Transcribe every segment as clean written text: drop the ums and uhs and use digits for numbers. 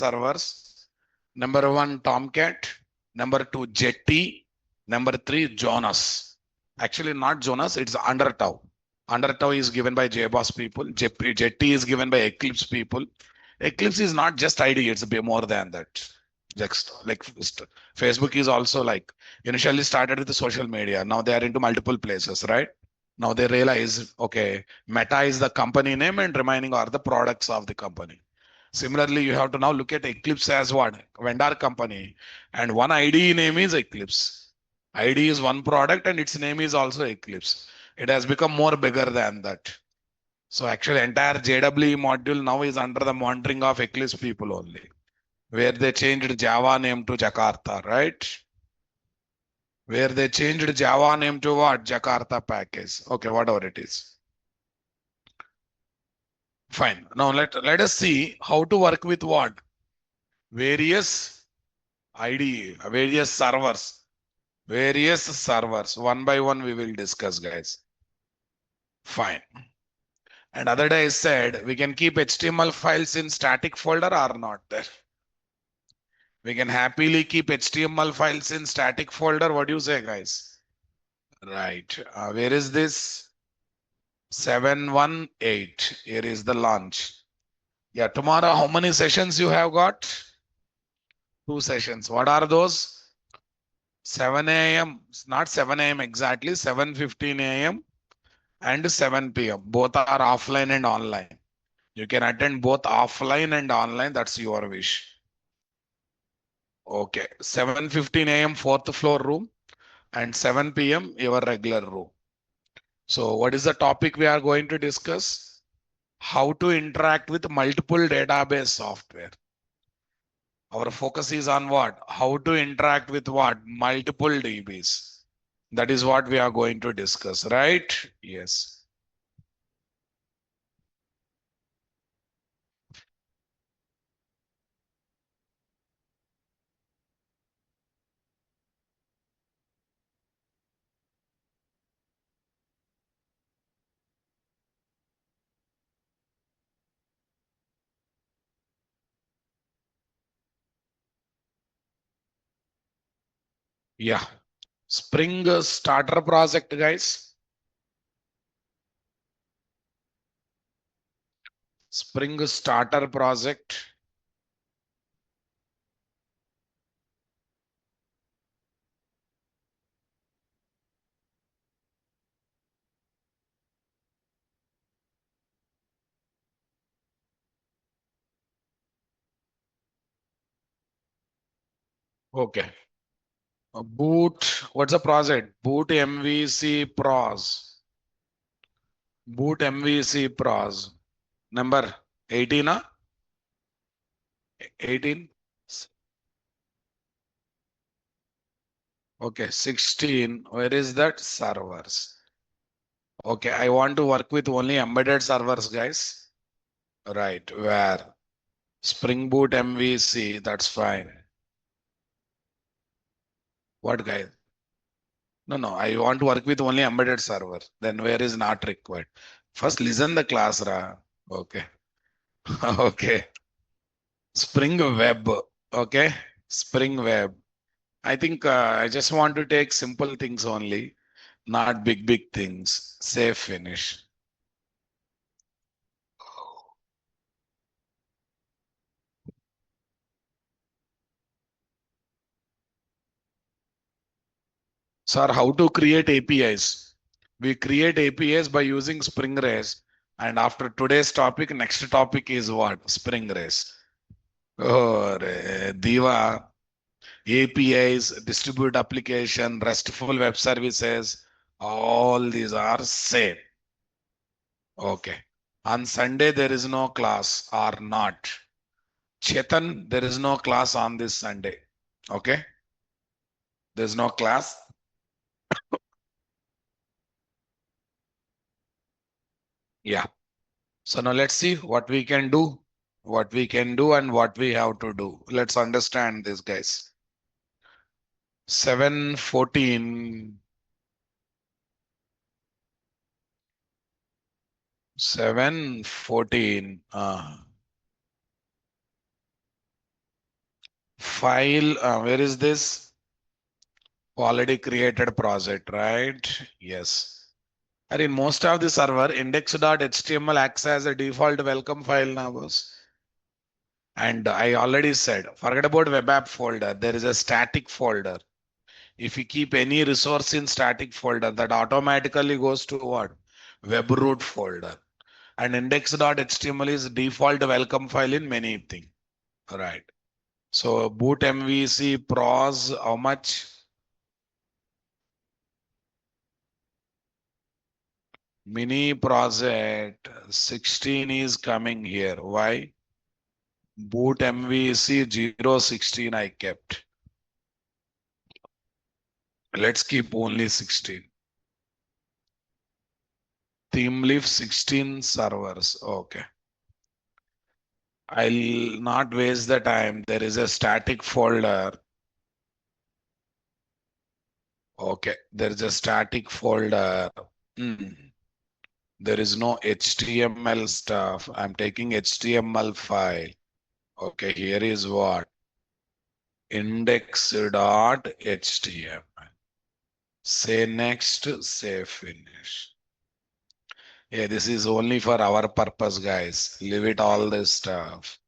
servers. Number 1, Tomcat. Number 2, Jetty. Number 3, Jonas. Actually, not Jonas, it's Undertow. Undertow is given by JBoss people. Jetty is given by Eclipse people. Eclipse is not just ID, it's a bit more than that. Just like Facebook is also like initially started with the social media. Now they are into multiple places, right? Now they realize, okay, Meta is the company name and remaining are the products of the company. Similarly, you have to now look at Eclipse as what? Vendor company. And one ID name is Eclipse. ID is one product and its name is also Eclipse. It has become more bigger than that. So actually entire JWE module now is under the monitoring of Eclipse people only, where they changed Java name to Jakarta, right? Where they changed Java name to what? Jakarta package. Okay, whatever it is. Fine. Now let us see how to work with what? Various ID, various servers. Various servers. One by one we will discuss, guys. Fine. And other day I said we can keep HTML files in static folder or not there. We can happily keep HTML files in static folder. What do you say, guys? Right. Where is this? 718. Here is the launch. Yeah, tomorrow, how many sessions you have got? 2 sessions. What are those? 7 a.m. Not 7 a.m. exactly, 7:15 a.m. and 7 p.m. Both are offline and online. You can attend both offline and online. That's your wish. Okay. 7:15 a.m. fourth floor room and 7 p.m. your regular room. So what is the topic we are going to discuss? How to interact with multiple database software. Our focus is on what? How to interact with what? Multiple DBs. That is what we are going to discuss, right? Yes. Yeah. Spring starter project, guys. Spring starter project. Okay. Boot. What's the project? Boot MVC pros. Boot MVC pros. Number 18, huh? 18. Okay, 16. Where is that? Servers. Okay, I want to work with only embedded servers, guys. Right, where? Spring Boot MVC, that's fine. What, guys? No, I want to work with only embedded server. Then where is not required? First, listen the class, Ra. Okay. Okay. Spring Web. Okay. Spring Web. I think I just want to take simple things only, not big things. Safe finish. Sir, how to create APIs? We create APIs by using Spring REST. And after today's topic, next topic is what? Spring REST. Oh, Diva, APIs, distribute application, RESTful web services, all these are same. Okay. On Sunday, there is no class or not. Chetan, there is no class on this Sunday. Okay. There's no class. Yeah. So now let's see what we can do, and what we have to do. Let's understand this, guys. 7:14. 7:14. file, where is this? Already created project, right? Yes. And in most of the server, index.html acts as a default welcome file now, boss. And I already said, forget about web app folder. There is a static folder. If you keep any resource in static folder, that automatically goes to what? Web root folder. And index.html is default welcome file in many things. All right. So boot MVC pros, how much? Mini project 16 is coming here. Why? Boot MVC 016 I kept. Let's keep only 16. Theme leaf 16 servers. Okay. I'll not waste the time. There is a static folder. Okay. There is a static folder. Hmm. There is no HTML stuff. I'm taking HTML file. Okay. Here is what? Index.html. Say next, say finish. Yeah, this is only for our purpose, guys. Leave it all this stuff.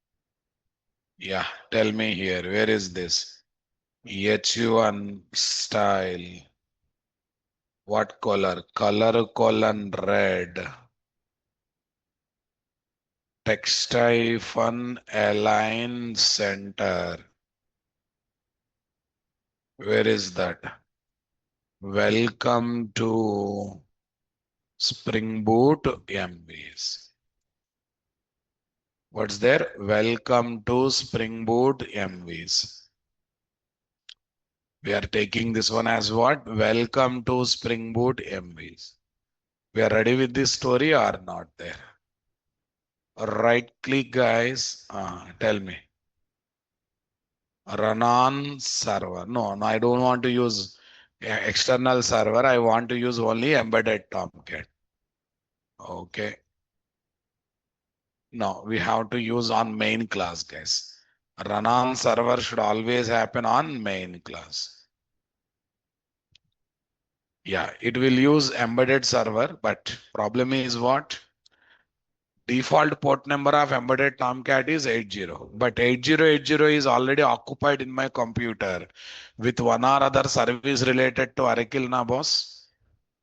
Yeah, tell me here, where is this? H1 style. What color? Color colon red. Text hyphen align center. Where is that? Welcome to Spring Boot MVC. What's there? Welcome to Spring Boot MVC. We are taking this one as what? Welcome to Spring Boot MVC. We are ready with this story or not there? Right click, guys. Tell me. Run on server. No, I don't want to use external server. I want to use only embedded Tomcat. Okay. No, we have to use on main class, guys. Run on server should always happen on main class. Yeah, it will use embedded server, but problem is what? Default port number of embedded Tomcat is 80, but 8080 is already occupied in my computer with one or other service related to Oracle na boss.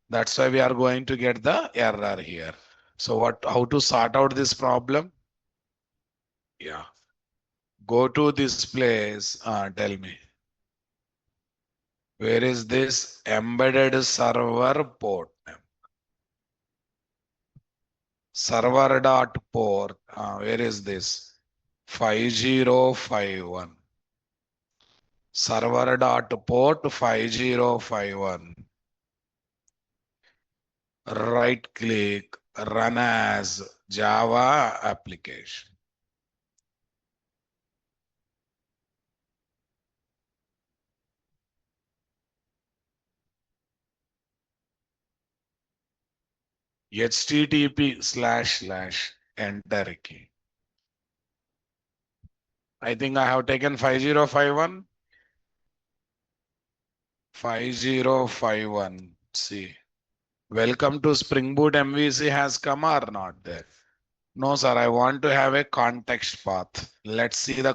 That's why we are going to get the error here. So how to sort out this problem? Yeah. Go to this place. Tell me. Where is this embedded server port? Server dot port. Where is this? 5051. Server dot port 5051. Right click, run as Java application. HTTP// enter key. I think I have taken 5051. 5051. See. Welcome to Spring Boot MVC has come or not there? No, sir. I want to have a context path. Let's see the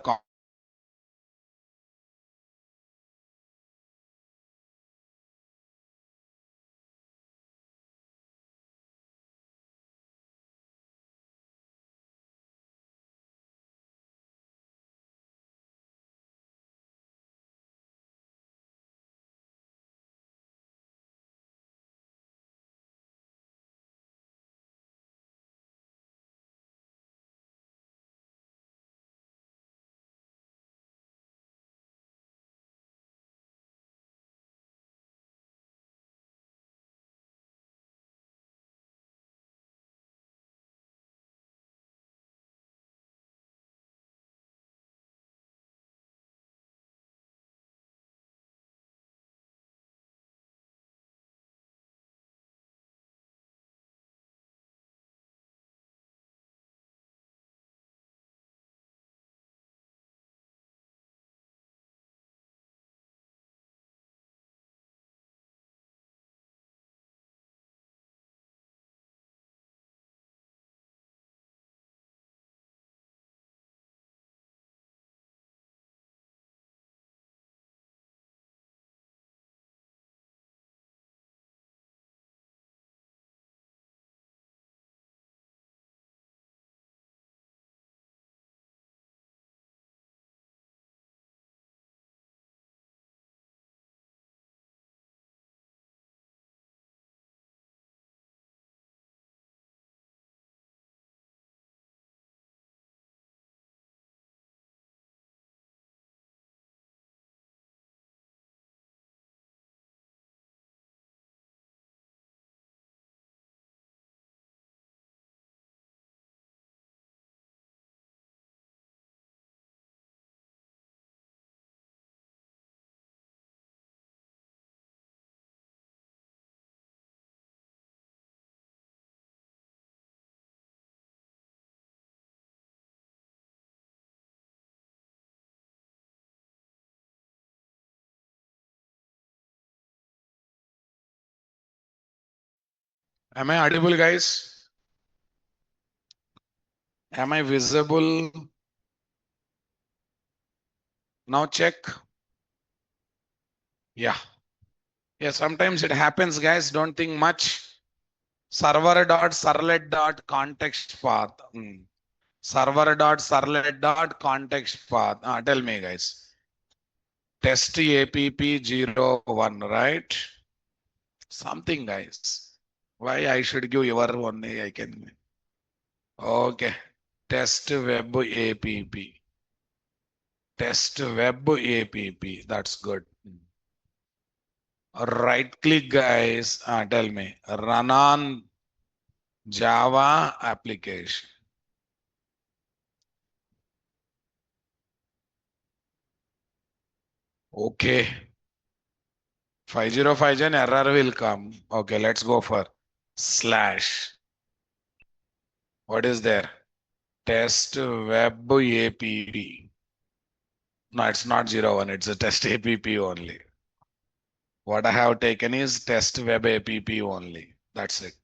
Am I audible, guys? Am I visible? Now check. Yeah. Yeah, sometimes it happens, guys. Don't think much. Server dot servlet dot context path. Server dot servlet dot context path. Tell me, guys. Test app01, right? Something, guys. Why I should give your only? I can. Okay. Test web app. Test web app. That's good. Right click, guys. Tell me. Run on Java application. Okay. 5050 error will come. Okay, let's go for slash. What is there? Test web app. No, it's not 01. It's a test app only. What I have taken is test web app only. That's it.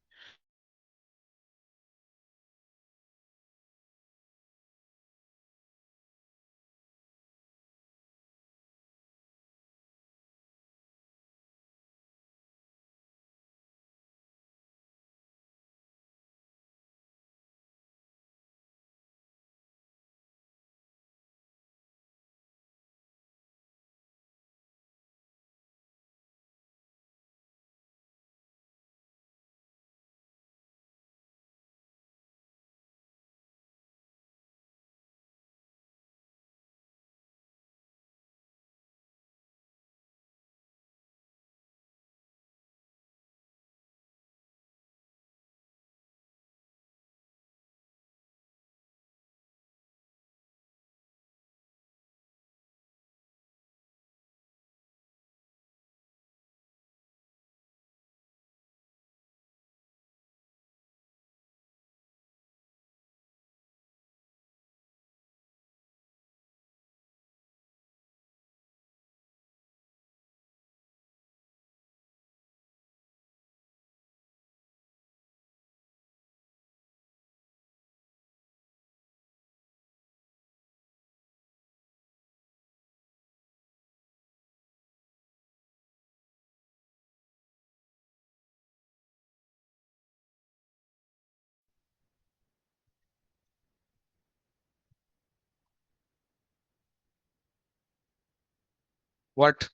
What?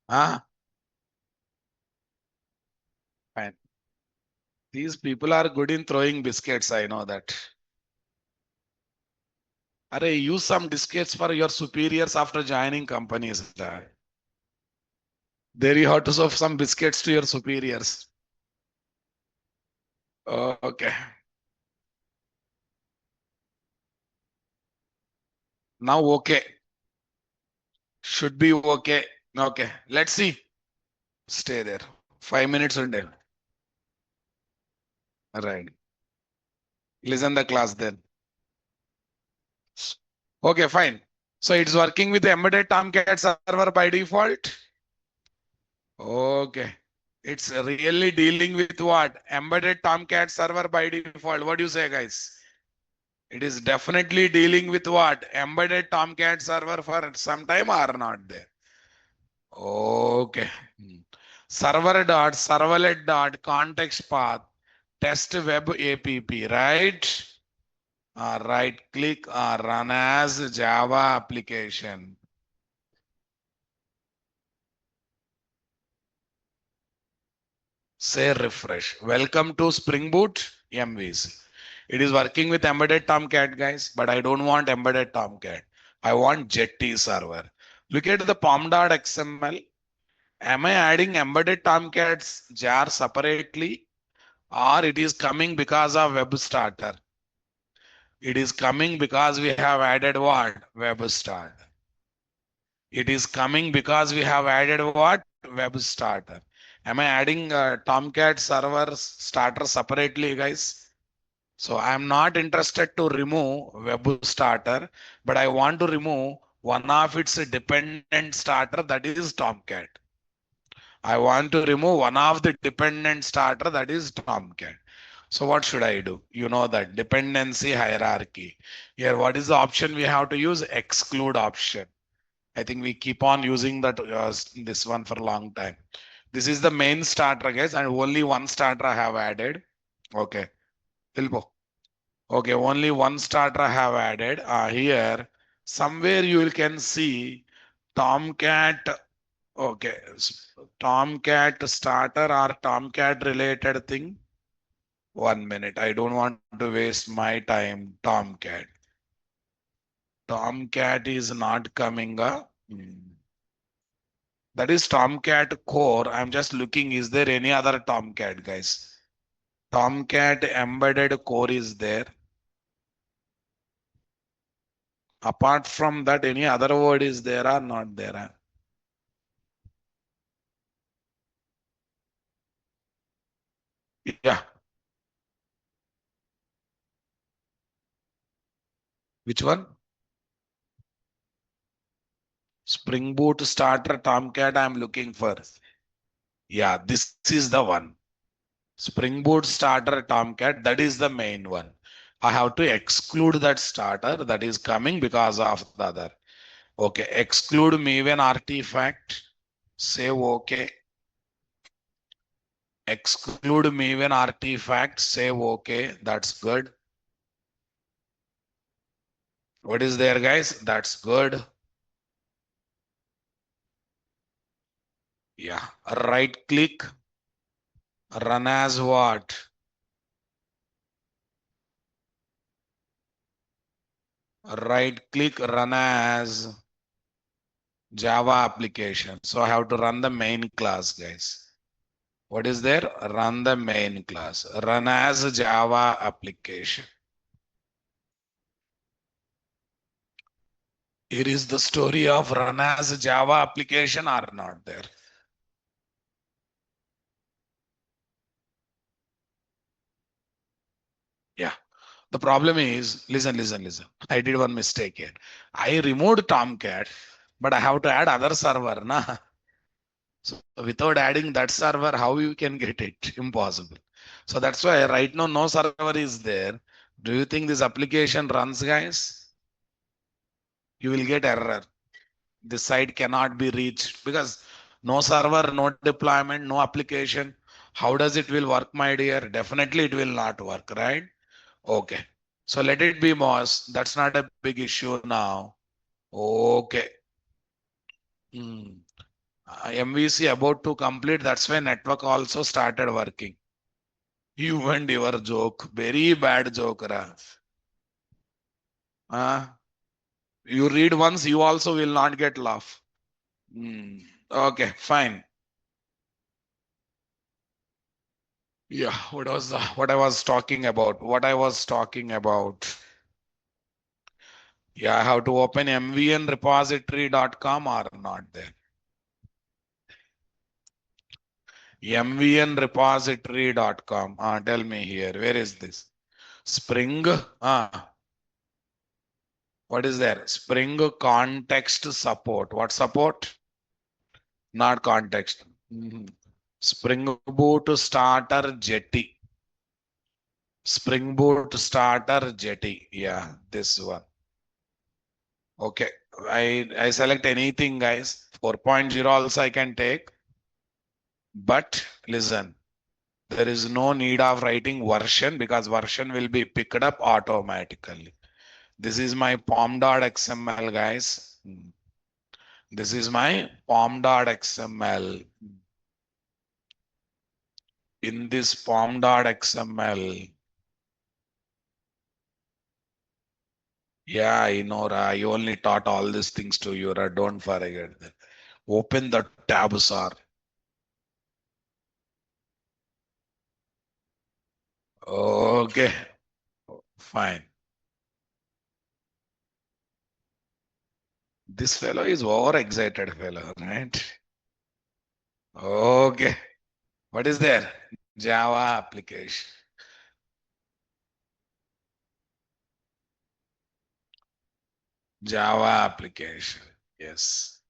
Huh? Fine. These people are good in throwing biscuits. I know that. Array, use some biscuits for your superiors after joining companies. There you have to serve some biscuits to your superiors. Okay. Now, okay. Should be okay. Okay. Let's see. Stay there. 5 minutes until. Right. Listen the class then. Okay, fine. So it's working with embedded Tomcat server by default. Okay. It's really dealing with what? Embedded Tomcat server by default. What do you say, guys? It is definitely dealing with what? Embedded Tomcat server for some time or not there? Okay. Server dot servlet dot context path test web app, right? Right click run as Java application. Say refresh. Welcome to Spring Boot MVC. It is working with embedded Tomcat, guys, but I don't want embedded Tomcat. I want Jetty server. Look at the pom.xml. Am I adding embedded Tomcats jar separately, or it is coming because of web starter? It is coming because we have added what? Web starter. It is coming because we have added what? Web starter. Am I adding Tomcat server starter separately, guys? So I'm not interested to remove web starter, but I want to remove one of its dependent starter, that is Tomcat. I want to remove one of the dependent starter, that is Tomcat. So what should I do? You know that dependency hierarchy. Here, what is the option we have to use? Exclude option. I think we keep on using that this one for a long time. This is the main starter, guys, and only one starter I have added. Okay, Bilbo. Okay, only one starter I have added. Here, somewhere you can see Tomcat. Okay, Tomcat starter or Tomcat related thing. 1 minute. I don't want to waste my time. Tomcat. Tomcat is not coming up. That is Tomcat core. I'm just looking. Is there any other Tomcat, guys? Tomcat embedded core is there. Apart from that, any other word is there or not there? Yeah. Which one? Spring Boot starter Tomcat I'm looking for. Yeah, this is the one. Spring Boot starter Tomcat, that is the main one. I have to exclude that starter that is coming because of the other. Okay, exclude Maven artifact. Save okay. Exclude Maven artifact. Save okay. That's good. What is there, guys? That's good. Yeah. Right click. Run as what? Right click. Run as Java application. So I have to run the main class, guys. What is there? Run the main class. Run as Java application. Here is the story of run as Java application or not there. Yeah. The problem is, listen. I did one mistake here. I removed Tomcat, but I have to add other server. Na? So without adding that server, how you can get it? Impossible. So that's why right now no server is there. Do you think this application runs, guys? You will get error. This site cannot be reached because no server, no deployment, no application. How does it will work, my dear? Definitely it will not work, right? Okay. So let it be Moss. That's not a big issue now. Okay. Hmm. MVC about to complete. That's why network also started working. You and your joke. Very bad joke, Ra. You read once, you also will not get laugh. Okay, fine. Yeah, what I was talking about? What I was talking about? Yeah, I have to open mvnrepository.com or not there. mvnrepository.com. Tell me here. Where is this? Spring. What is there? Spring context support. What support? Not context. Spring Boot starter Jetty. Spring Boot starter Jetty. Yeah, this one. Okay. I select anything, guys. 4.0 also I can take. But listen, there is no need of writing version because version will be picked up automatically. This is my pom.xml, guys. This is my pom.xml. In this pom.xml, yeah, I know, Ra. I only taught all these things to you, Ra. Don't forget that. Open the tabs are. Okay, fine. This fellow is overexcited fellow, right? Okay. What is there? Java application. Java application. Yes.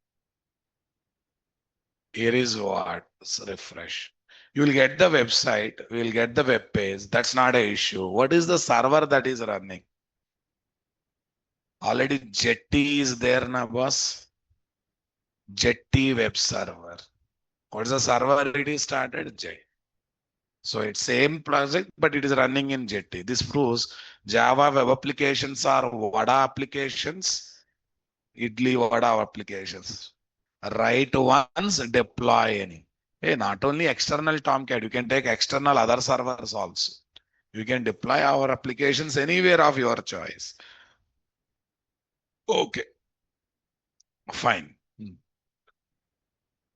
Here is what? Refresh. You will get the website, we will get the web page. That's not an issue. What is the server that is running? Already Jetty is there na boss. Jetty web server. What's the server it is started? Jetty. So it's same project, but it is running in Jetty. This proves Java web applications are Vada applications, Idli Vada applications. Write once, deploy any. Hey, not only external Tomcat, you can take external other servers also. You can deploy our applications anywhere of your choice. Okay, fine.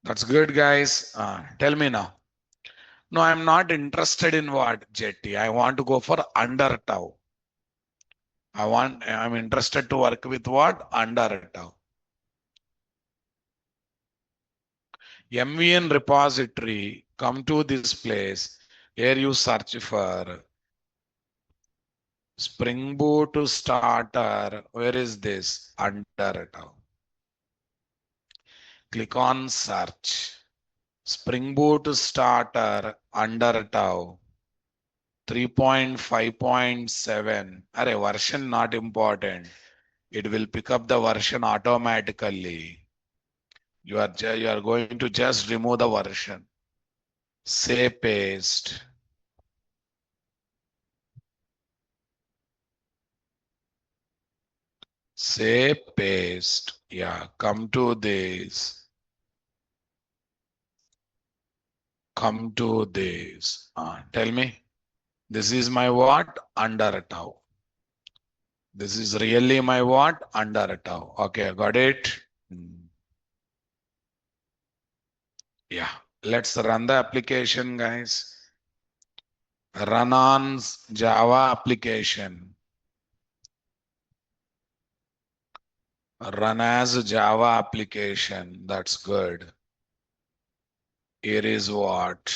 That's good, guys. Tell me now. No, I'm not interested in what Jetty. I want to go for under tau. I'm interested to work with what? Under tau. MVN repository, come to this place. Here you search for Spring Boot starter. Where is this? Under tau. Click on search. Spring Boot starter under tau. 3.5.7. Array version not important. It will pick up the version automatically. You are going to just remove the version. Say paste. Say paste. Yeah, come to this. Come to this. Tell me. This is my what? Under tau. This is really my what? Under tau. Okay, got it? Yeah. Let's run the application, guys. Run on Java application. Run as Java application. That's good. Here is what?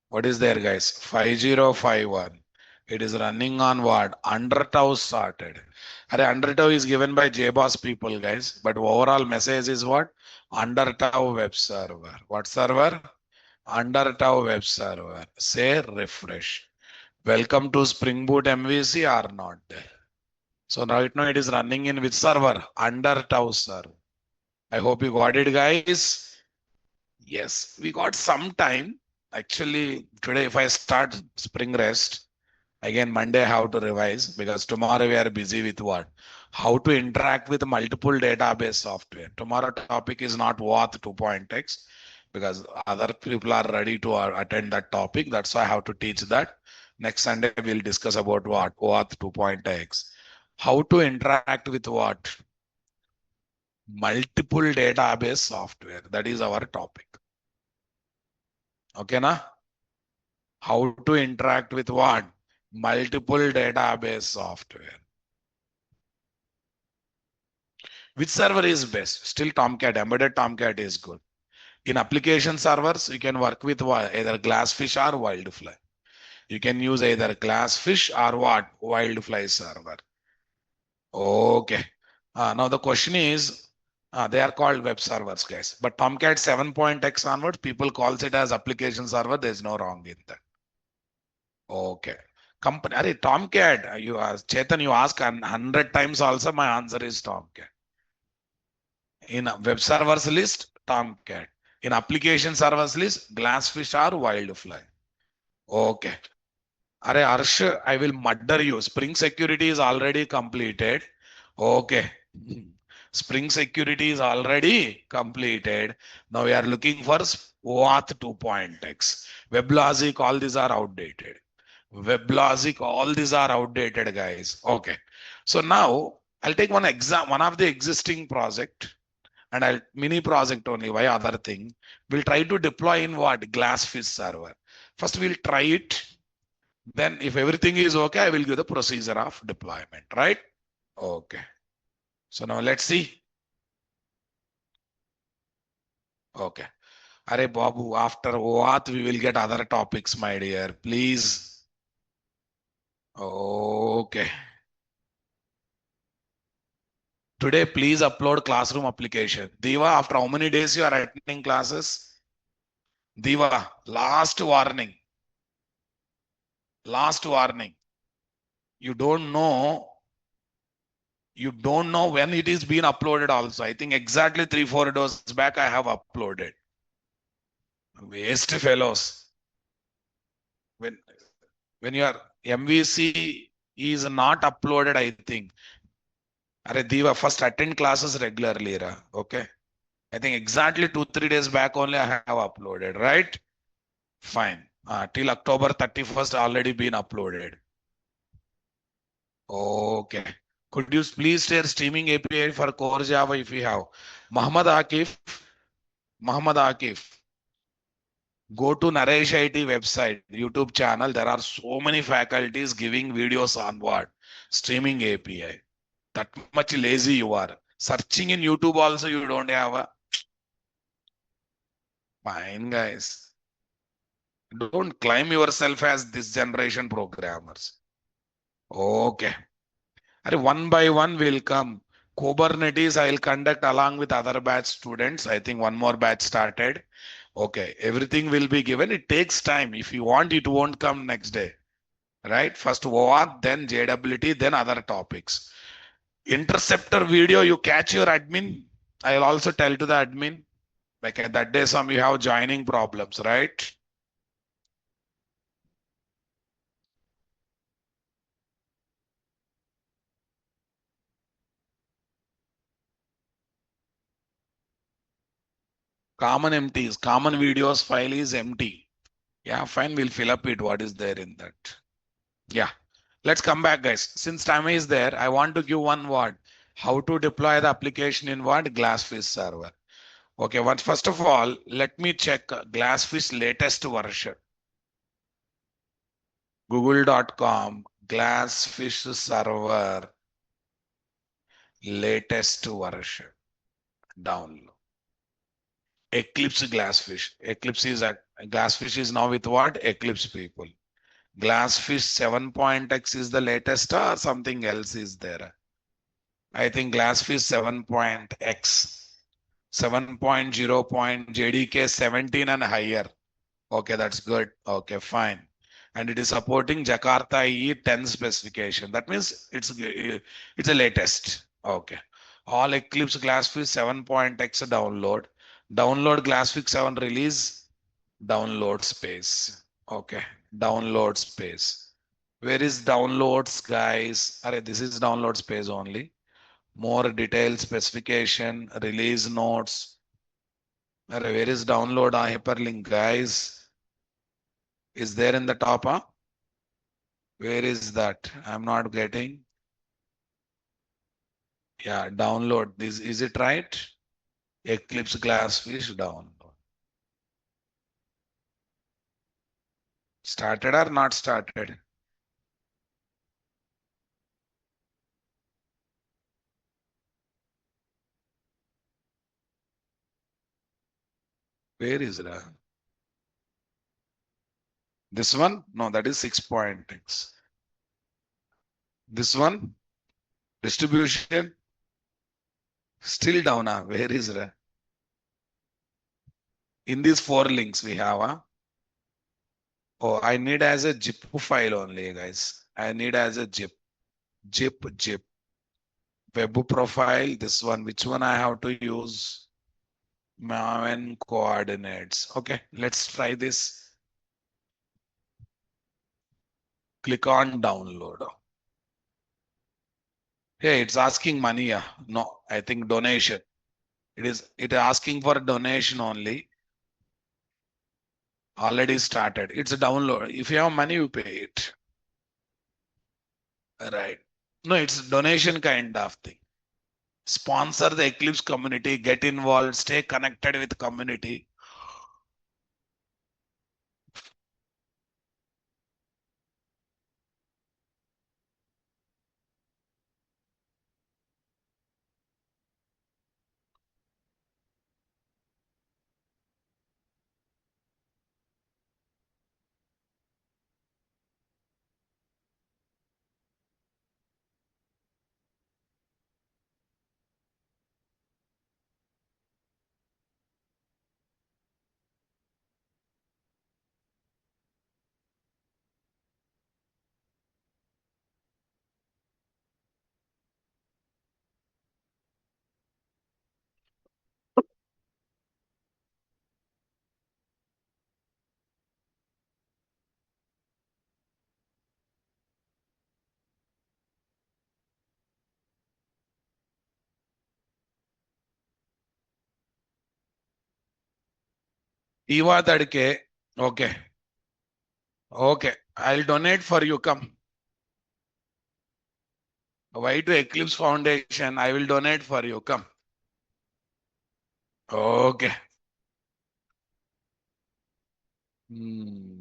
What is there, guys? 5051. It is running on what? Under tau started. Under tau is given by JBoss people, guys. But overall message is what? Under tau web server. What server? Under tau web server. Say refresh. Welcome to Spring Boot MVC or not there. So right now it is running in which server? Under tau server. I hope you got it, guys. Yes, we got some time. Actually, today if I start Spring Rest, again Monday I have to revise because tomorrow we are busy with what? How to interact with multiple database software. Tomorrow topic is not OAuth 2.x because other people are ready to attend that topic. That's why I have to teach that. Next Sunday we'll discuss about what? OAuth 2.x. How to interact with what? Multiple database software. That is our topic. Okay, na? How to interact with what? Multiple database software. Which server is best? Still Tomcat, embedded Tomcat is good. In application servers, you can work with what? Either Glassfish or Wildfly. You can use either Glassfish or what? Wildfly server. Okay. Now the question is, they are called web servers, guys. But Tomcat 7.x onwards, people calls it as application server. There's no wrong in that. Okay. Company, Tomcat, you ask, Chetan, you ask 100 times also, my answer is Tomcat. In a web servers list, Tomcat. In application servers list, Glassfish or Wildfly. Okay. Arey Arsh, I will murder you. Spring security is already completed. Okay. Spring security is already completed. Now we are looking for OAuth 2.x. WebLogic, all these are outdated. WebLogic, all these are outdated, guys. Okay. So now I'll take one of the existing project and I'll mini project only. Why other thing? We'll try to deploy in what? Glassfish server. First, we'll try it. Then if everything is okay, I will give the procedure of deployment, right? Okay. So now let's see. Okay. Arey Babu, after OAuth, we will get other topics, my dear. Please. Okay. Today, please upload classroom application. Diva, after how many days you are attending classes? Diva, last warning. Last warning. You don't know. You don't know when it is being uploaded also. I think exactly 3-4 days back I have uploaded. Waste fellows. When when your MVC is not uploaded, I think. Are Diva, first attend classes regularly, ra. Okay. I think exactly 2-3 days back only I have uploaded, right? Fine. Till October 31st already been uploaded. Okay. Could you please share streaming API for core Java if you have? Muhammad Akif, Muhammad Akif, go to Naresh IT website, YouTube channel. There are so many faculties giving videos on what? Streaming API. That much lazy you are. Searching in YouTube also you don't have a fine guys. Don't claim yourself as this generation programmers. Okay. One by one will come. Kubernetes I will conduct along with other batch students. I think one more batch started. Okay. Everything will be given. It takes time. If you want, it won't come next day. Right? First OAuth, then JWT, then other topics. Interceptor video, you catch your admin. I'll also tell to the admin. Like at that day, some you have joining problems, right? Common empties, common videos file is empty. Yeah, fine. We'll fill up it. What is there in that? Yeah. Let's come back, guys. Since time is there, I want to give one word. How to deploy the application in what? Glassfish server. Okay, first of all, let me check Glassfish latest version. Google.com, Glassfish server, latest version. Download. Eclipse Glassfish. Eclipse is at Glassfish is now with what? Eclipse people. Glassfish 7.x is the latest or something else is there? I think Glassfish 7.x, 7.0. JDK 17 and higher. Okay, that's good. Okay, fine. And it is supporting Jakarta EE 10 specification. That means it's a latest. Okay. All Eclipse Glassfish 7.x download. Download Glassfish 7 release. Download space. Okay. Download space. Where is downloads, guys? This is download space only. More detailed specification, release notes. Where is download hyperlink, guys? Is there in the top? Huh? Where is that? I'm not getting. Yeah, download. This is it right? Eclipse Glassfish download. Started or not started? Where is that? This one? No, that is 6.x. This one? Distribution? Still down. Huh? Where is that? In these 4 links we have. Huh? Oh, I need as a zip file only, guys. I need as a zip. Web profile. This one. Which one I have to use? Maven coordinates. Okay, let's try this. Click on download. Hey, it's asking money. Yeah. No, I think donation. It asking for donation only. Already started. It's a download. If you have money, you pay it. Right. No, it's donation kind of thing. Sponsor the Eclipse community, get involved, stay connected with community. Eva Tadke. Okay. Okay. I'll donate for you. Come. Why to Eclipse Foundation? I will donate for you. Come. Okay. Hmm.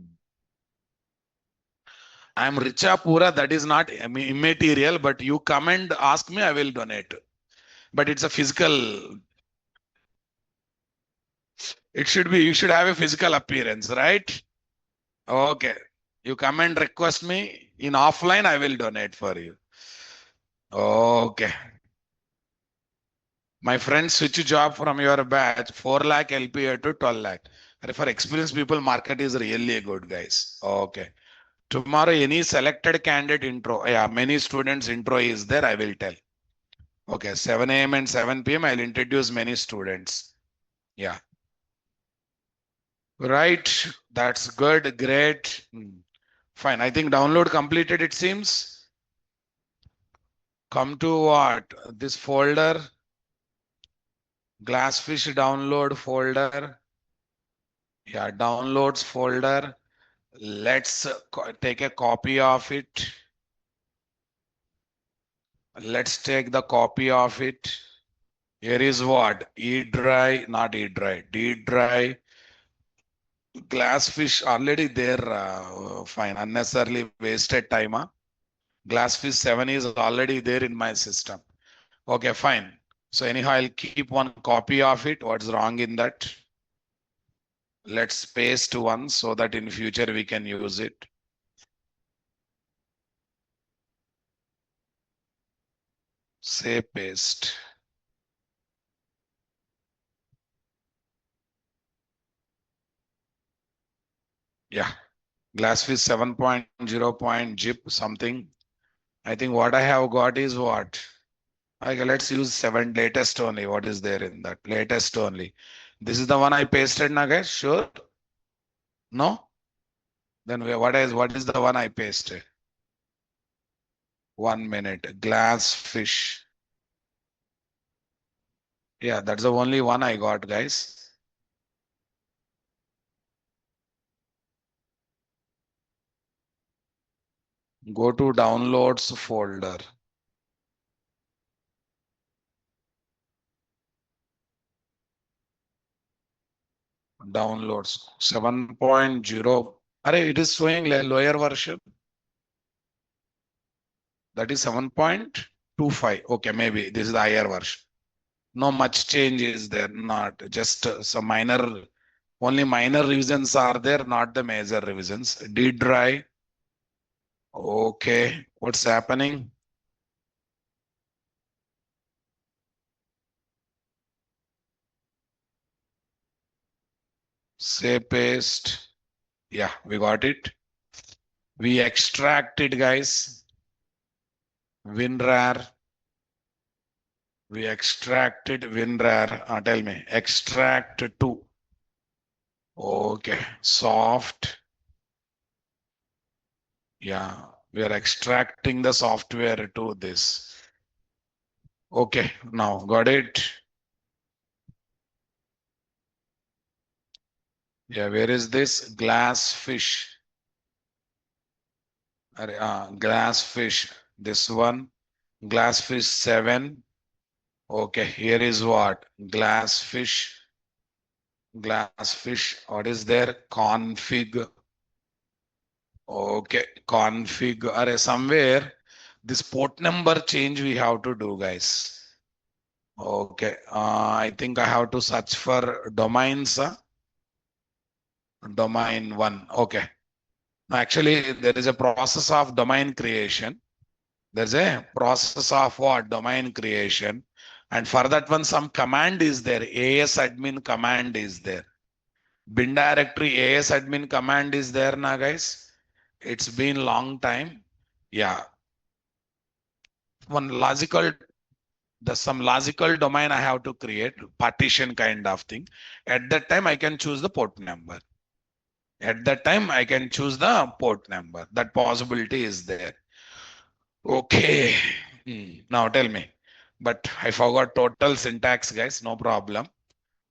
I'm Richa Pura. That is not immaterial, but you come and ask me, I will donate. But it's a physical, it should be, you should have a physical appearance, right? Okay. You come and request me in offline, I will donate for you. Okay. My friend switch job from your batch, 4 lakh LPA to 12 lakh. For experienced people, market is really good, guys. Okay. Tomorrow, any selected candidate intro, yeah, many students intro is there, I will tell. Okay, 7 a.m. and 7 p.m. I'll introduce many students. Yeah. Right. That's good. Great. Fine. I think download completed, it seems. Come to what? This folder. Glassfish download folder. Yeah, downloads folder. Let's take a copy of it. Let's take the copy of it. Here is what? E drive, not E drive, D drive. Glassfish already there. Fine. Unnecessarily wasted time. Huh? Glassfish 7 is already there in my system. Okay, fine. So anyhow, I'll keep one copy of it. What's wrong in that? Let's paste one so that in future we can use it. Say paste. Yeah. Glassfish 7.0 something. I think what I have got is what? Okay, let's use 7 latest only. What is there in that? Latest only. This is the one I pasted now, guys. Sure? No? Then what is the one I pasted? 1 minute. Glass fish. Yeah, that's the only one I got, guys. Go to downloads folder. Downloads 7.0. It is showing lower version. That is 7.25. Okay, maybe this is the higher version. No much change is there. Not just some minor, only minor revisions are there, not the major revisions. D drive. Okay, what's happening? Say paste. Yeah, we got it. We extracted, guys. WinRAR. We extracted WinRAR. Tell me, extract to. Okay, soft. Yeah, we are extracting the software to this. Okay, now got it. Yeah, where is this? Glass fish. Glass fish. This one. Glass fish 7. Okay, here is what? Glass fish. Glass fish. What is there? Config. Okay, config. Somewhere this port number change we have to do, guys. Okay, I think I have to search for domains. Domain 1. Okay. Actually, there is a process of domain creation. There's a process of what? Domain creation. And for that one, some command is there. AS admin command is there. Bin directory AS admin command is there now, guys. It's been long time. Yeah. One logical, there's some logical domain I have to create, partition kind of thing. At that time, I can choose the port number. At that time, I can choose the port number. That possibility is there. Okay. Now tell me. But I forgot total syntax, guys. No problem.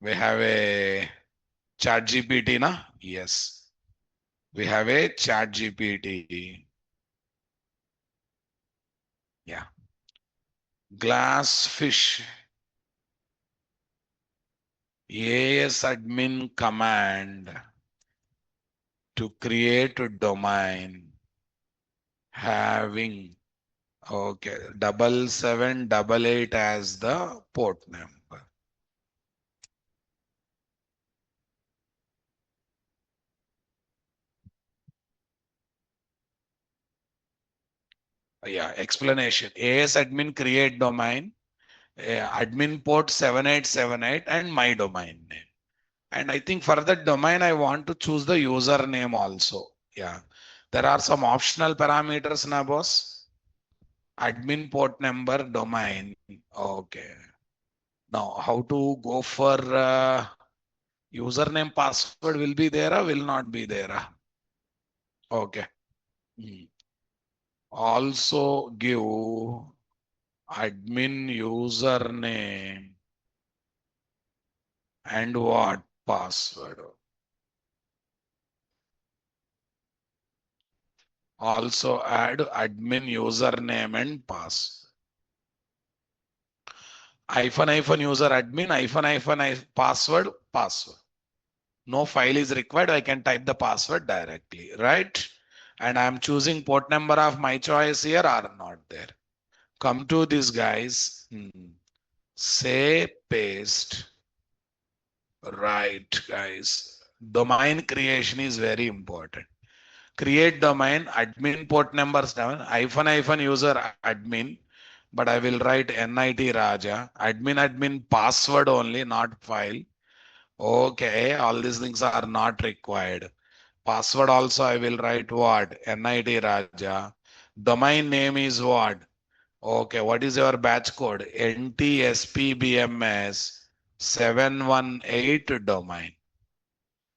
We have a Chat GPT, na? Yes. We have a Chat GPT. Yeah. Glass fish. AS admin command to create a domain having, okay, 7788 as the port number. Yeah, explanation. AS admin create domain, admin port 7878 and my domain name. And I think for that domain, I want to choose the username also. Yeah. There are some optional parameters now, boss. Admin port number, domain. Okay. Now, how to go for username password will be there or will not be there? Okay. Hmm. Also give admin username and what password. Also add admin username and password. Hyphen user admin password password. No file is required. I can type the password directly, right? And I'm choosing port number of my choice here or not there. Come to this guys. Say paste. Right, guys. Domain creation is very important. Create domain, admin port number 7, hyphen user admin, but I will write NIT Raja, admin password only, not file. Okay, all these things are not required. Password also I will write what? NIT Raja. Domain name is what? Okay, what is your batch code? NTSPBMS 718 domain.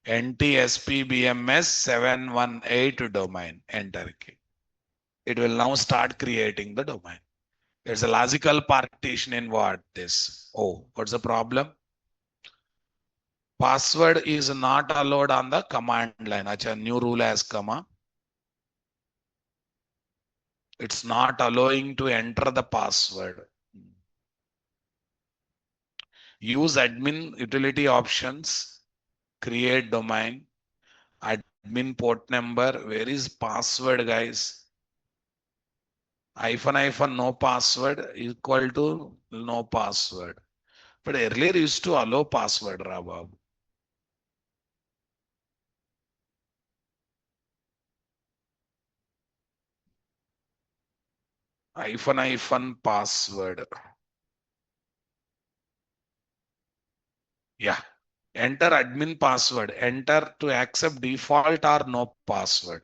NTSPBMS 718 domain. Enter key. It will now start creating the domain. There's a logical partition in what this. Oh, what's the problem? Password is not allowed on the command line. Acha, new rule has come. It's not allowing to enter the password. Use admin utility options. Create domain. Admin port number. Where is password, guys? Hyphen no password equal to no password. But earlier used to allow password, Rabab. Hyphen password. Yeah. Enter admin password. Enter to accept default or no password.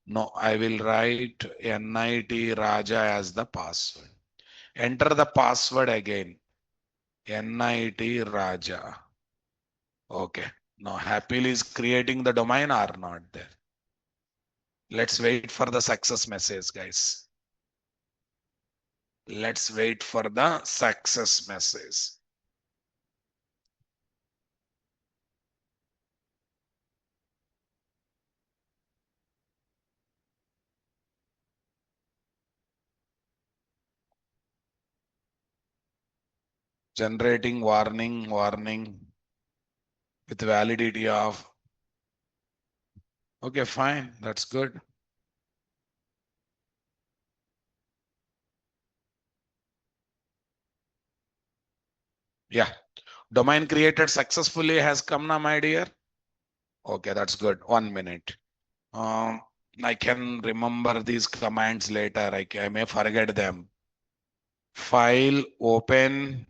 No, I will write NIT Raja as the password. Enter the password again. NIT Raja. Okay. Now happily is creating the domain or not there. Let's wait for the success message, guys. Let's wait for the success message. Generating warning with validity of. Okay, fine. That's good. Yeah. Domain created successfully has come now, my dear. Okay, that's good. 1 minute. I can remember these commands later. I may forget them. File, open,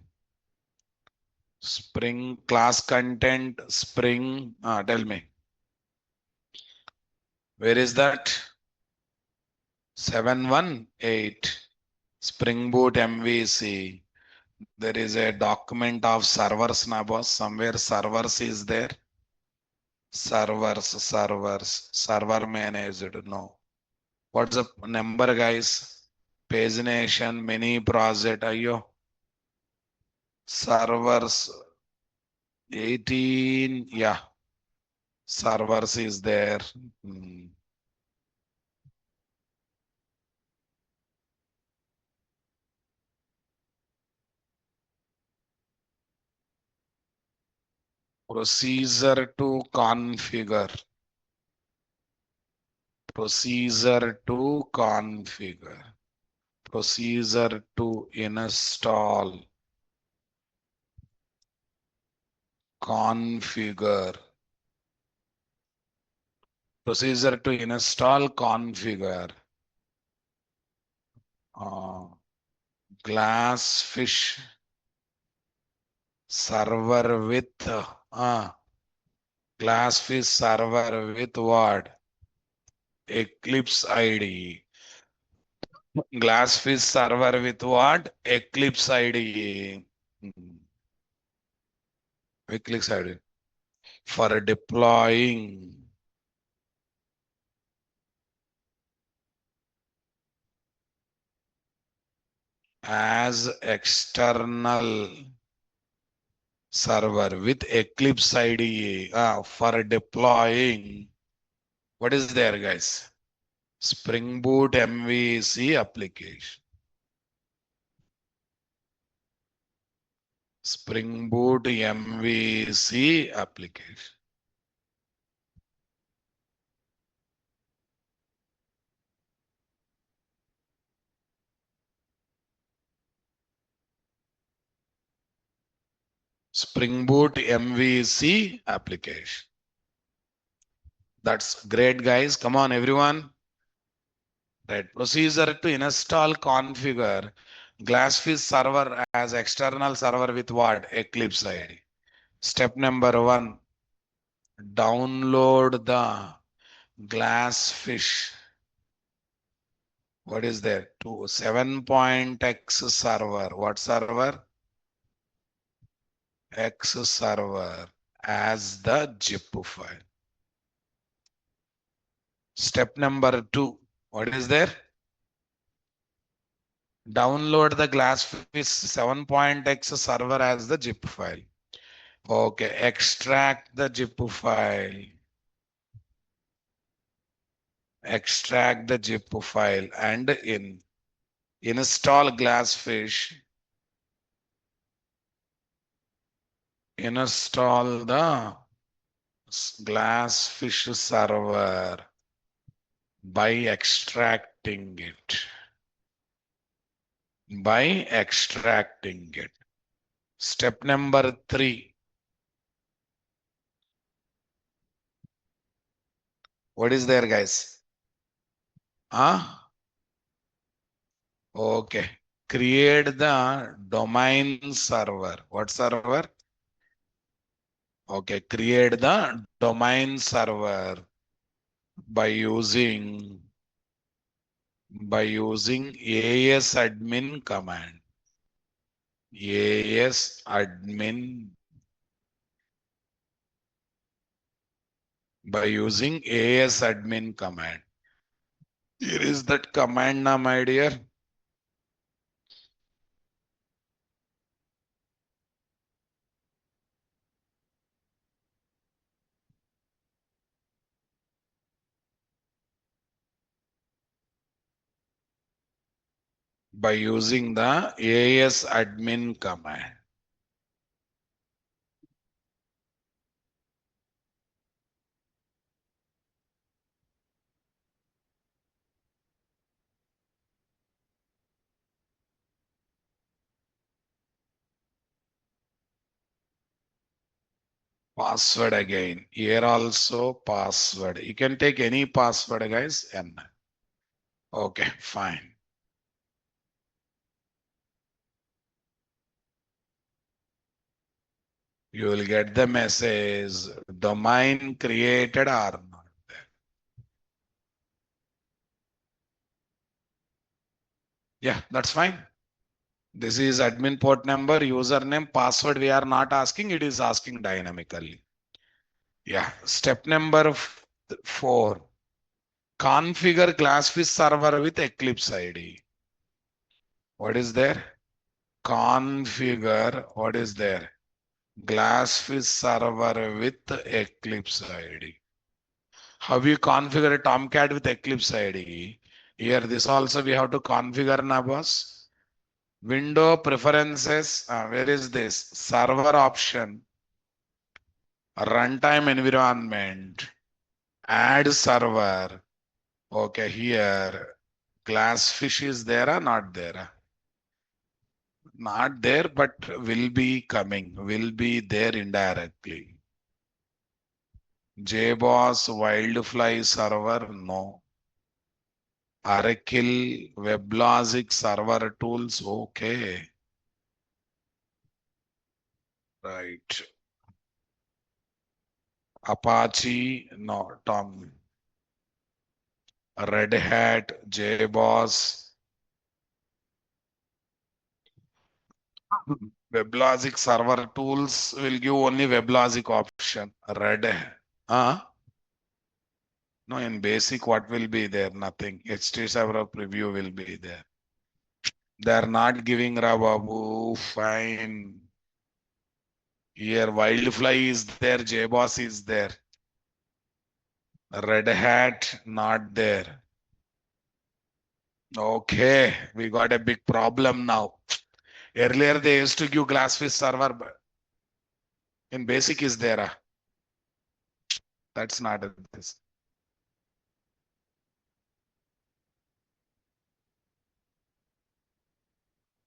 Spring, class content, Spring. Tell me. Where is that? 718. Spring Boot MVC. There is a document of servers, na boss. Somewhere servers is there. Server managed. No. What's the number, guys? Pagination, mini project. Ayo. Servers 18. Yeah. servers is there. Procedure to configure. Procedure to configure. Procedure to install. Configure. Procedure to install, configure. Glassfish server with Glassfish server with what? Eclipse ID. Glassfish server with what? Eclipse ID. Eclipse ID. For deploying as external server with Eclipse ID for deploying. What is there, guys? Spring Boot MVC application. Spring Boot MVC application. Spring Boot MVC application. That's great, guys. Come on, everyone. Right. Procedure to install, configure Glassfish server as external server with what? Eclipse ID. Step number 1. Download the Glassfish. What is there? 7.x server. What server? X server as the zip file. Step number 2. What is there? Download the Glassfish 7.x server as the zip file. Okay, extract the zip file. Extract the zip file and install Glassfish. Install the Glassfish server by extracting it. By extracting it. Step number 3. What is there, guys? Okay. Create the domain server. What server? Okay. Create the domain server by using ASAdmin command. ASAdmin by using ASAdmin command. Here is that command now, my dear. By using the ASAdmin command. Password again. Here also password. You can take any password, guys. And okay, fine. You will get the message. Domain created or not. Yeah, that's fine. This is admin port number, username, password. We are not asking. It is asking dynamically. Yeah. Step number 4. Configure Glassfish server with Eclipse ID. What is there? Configure. What is there? Glassfish server with Eclipse ID. How you configure a Tomcat with Eclipse IDE? Here, this also we have to configure na boss. Window preferences. Where is this? Server option. Runtime environment. Add server. Okay, here. Glassfish is there or not there? Not there, but will be coming. Will be there indirectly. JBoss, Wildfly server, no. Oracle, WebLogic server tools, okay. Right. Apache, no. Tom. Red Hat, JBoss, WebLogic server tools will give only WebLogic option. Red Hat. No, in basic, what will be there? Nothing. HT server preview will be there. They are not giving Rababu. Fine. Here, Wildfly is there. JBoss is there. Red Hat, not there. Okay, we got a big problem now. Earlier, they used to give Glassfish server, but in basic is there. That's not this.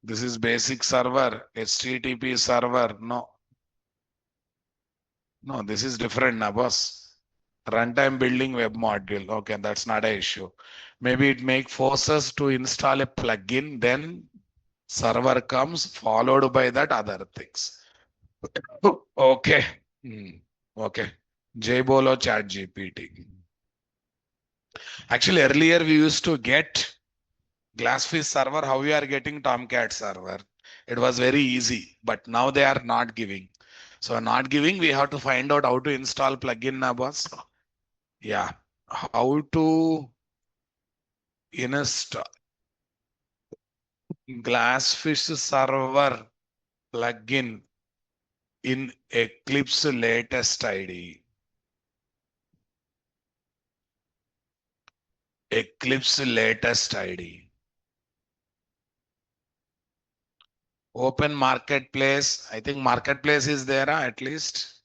This is basic server, HTTP server. No, no, this is different, na boss. Runtime building web module. Okay, that's not an issue. Maybe it make forces to install a plugin, then server comes followed by that other things. Okay. Okay. JBolo Chat GPT. Actually, earlier we used to get Glassfish server, how we are getting Tomcat server. It was very easy, but now they are not giving. So not giving, we have to find out how to install plugin na boss. Yeah. How to install Glassfish server plugin in Eclipse latest ID. Eclipse latest ID. Open marketplace. I think marketplace is there at least.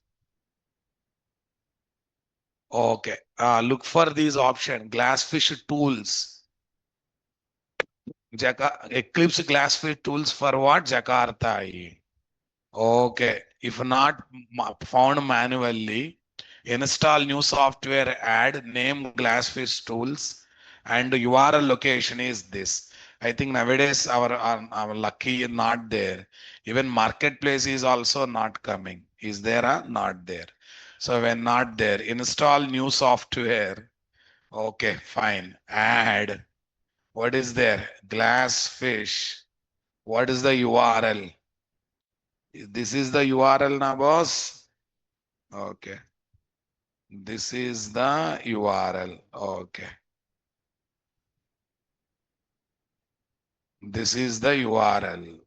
Okay. Look for these options. Glassfish tools. Eclipse Glassfish tools for what? Jakarta. Okay. If not found manually, install new software, add name Glassfish tools, and URL location is this. I think nowadays our lucky not there. Even marketplace is also not coming. Is there or not there? So when not there, install new software. Okay, fine. Add. What is there? Glassfish. What is the URL? This is the URL now, boss. Okay. This is the URL. Okay. This is the URL.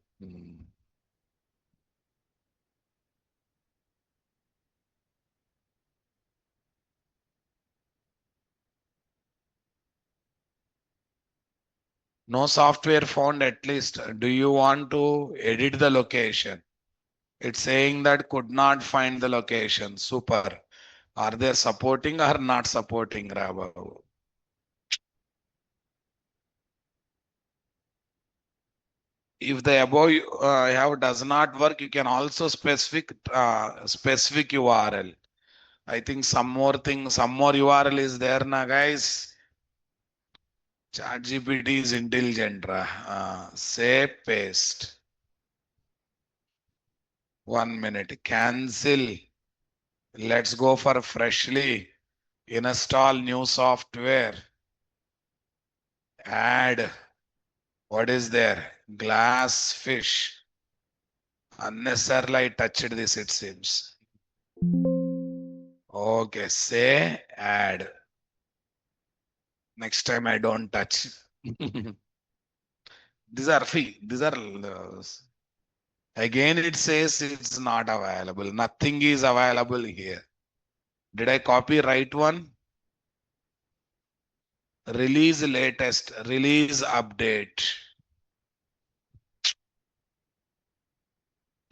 No software found at least. Do you want to edit the location? It's saying that could not find the location. Super. Are they supporting or not supporting, Rabav? If the above have does not work, you can also specific URL. I think some more thing, some more URL is there na guys. ChatGPT is intelligent. Say paste. 1 minute. Cancel. Let's go for freshly. Install new software. Add. What is there? Glassfish. Unnecessarily I touched this, it seems. Okay, say add. Next time I don't touch. These are free. These are again it says it's not available. Nothing is available here. Did I copy right one? Release latest, release update.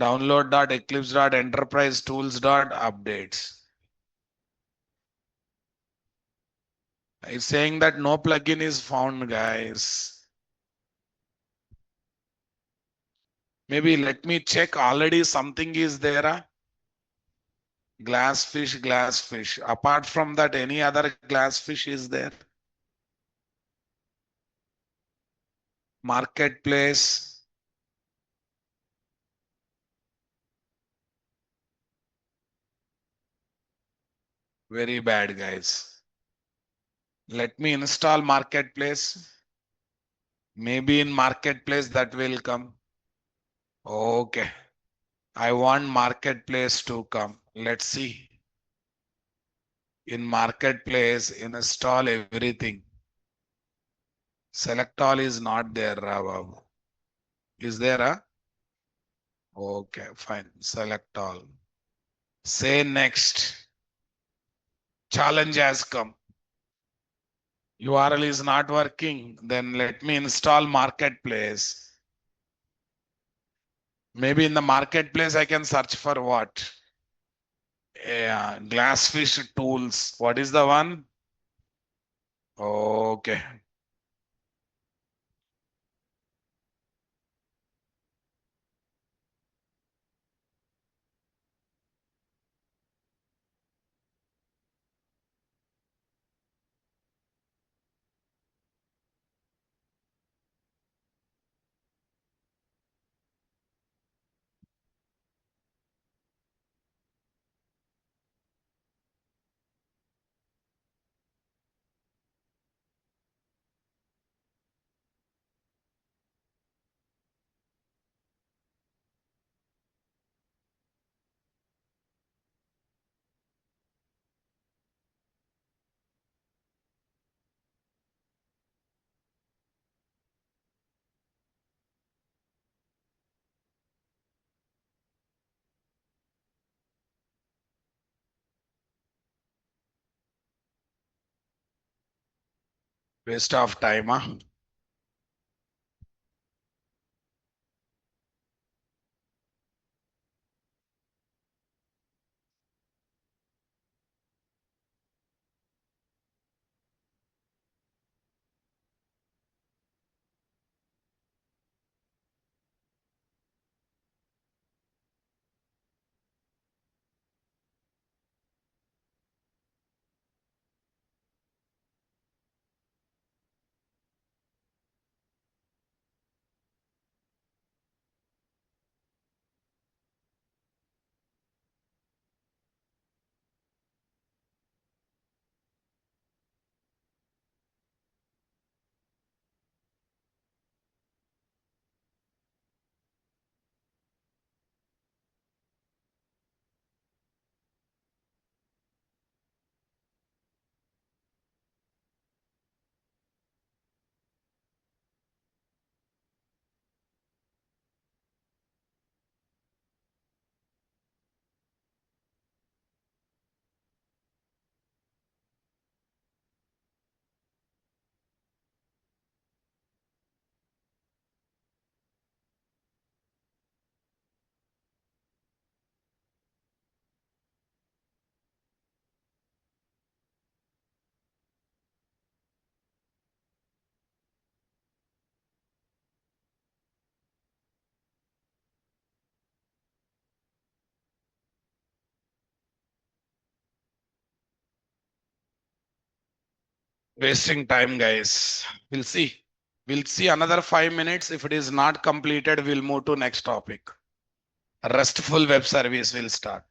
Download.eclipse.enterprise tools.updates. It's saying that no plugin is found, guys. Maybe let me check. Already something is there. Glassfish, glassfish. Apart from that, any other glassfish is there? Marketplace. Very bad, guys. Let me install marketplace. Maybe in marketplace that will come. Okay. I want marketplace to come. Let's see. In marketplace, install everything. Select all is not there, Babu. Is there? Okay, fine. Select all. Say next. Challenge has come. URL is not working. Then let me install marketplace. Maybe in the marketplace, I can search for what? Yeah, glassfish tools. What is the one? Okay. Waste of time, huh? Wasting time, guys. We'll see. We'll see another 5 minutes. If it is not completed, we'll move to next topic. RESTful web service will start.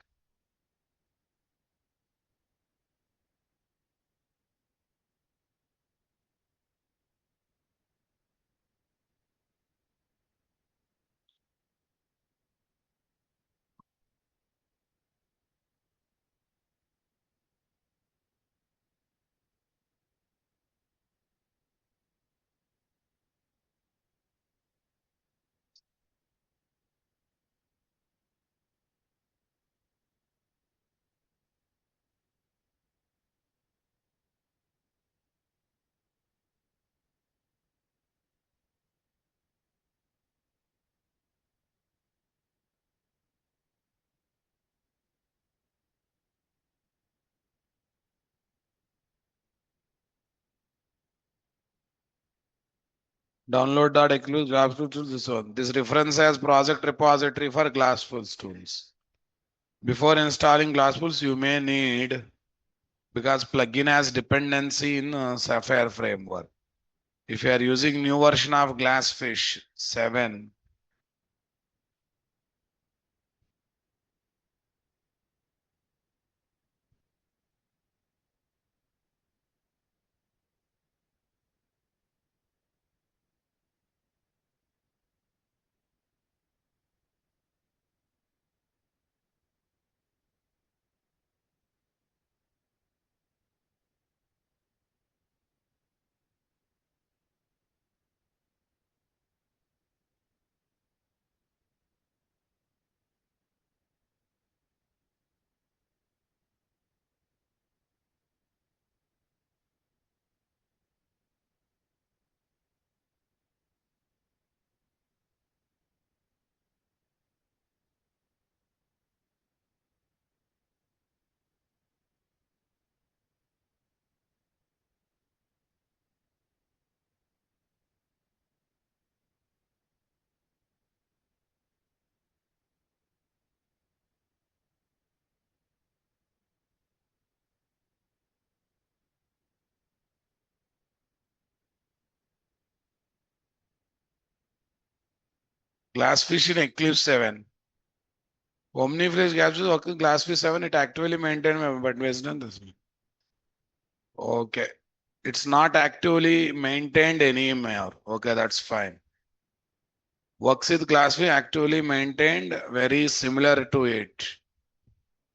Download that includes Glassful tools. This one. This reference as project repository for Glassful tools. Before installing Glassful, you may need because plugin has dependency in Sapphire framework. If you are using new version of Glassfish 7, Glassfish in Eclipse 7. Omnifresh Glassfish working Glassfish 7, it actually maintained, but based on this. Okay. It's not actively maintained anymore. Okay, that's fine. Works with Glassfish actively maintained, very similar to it.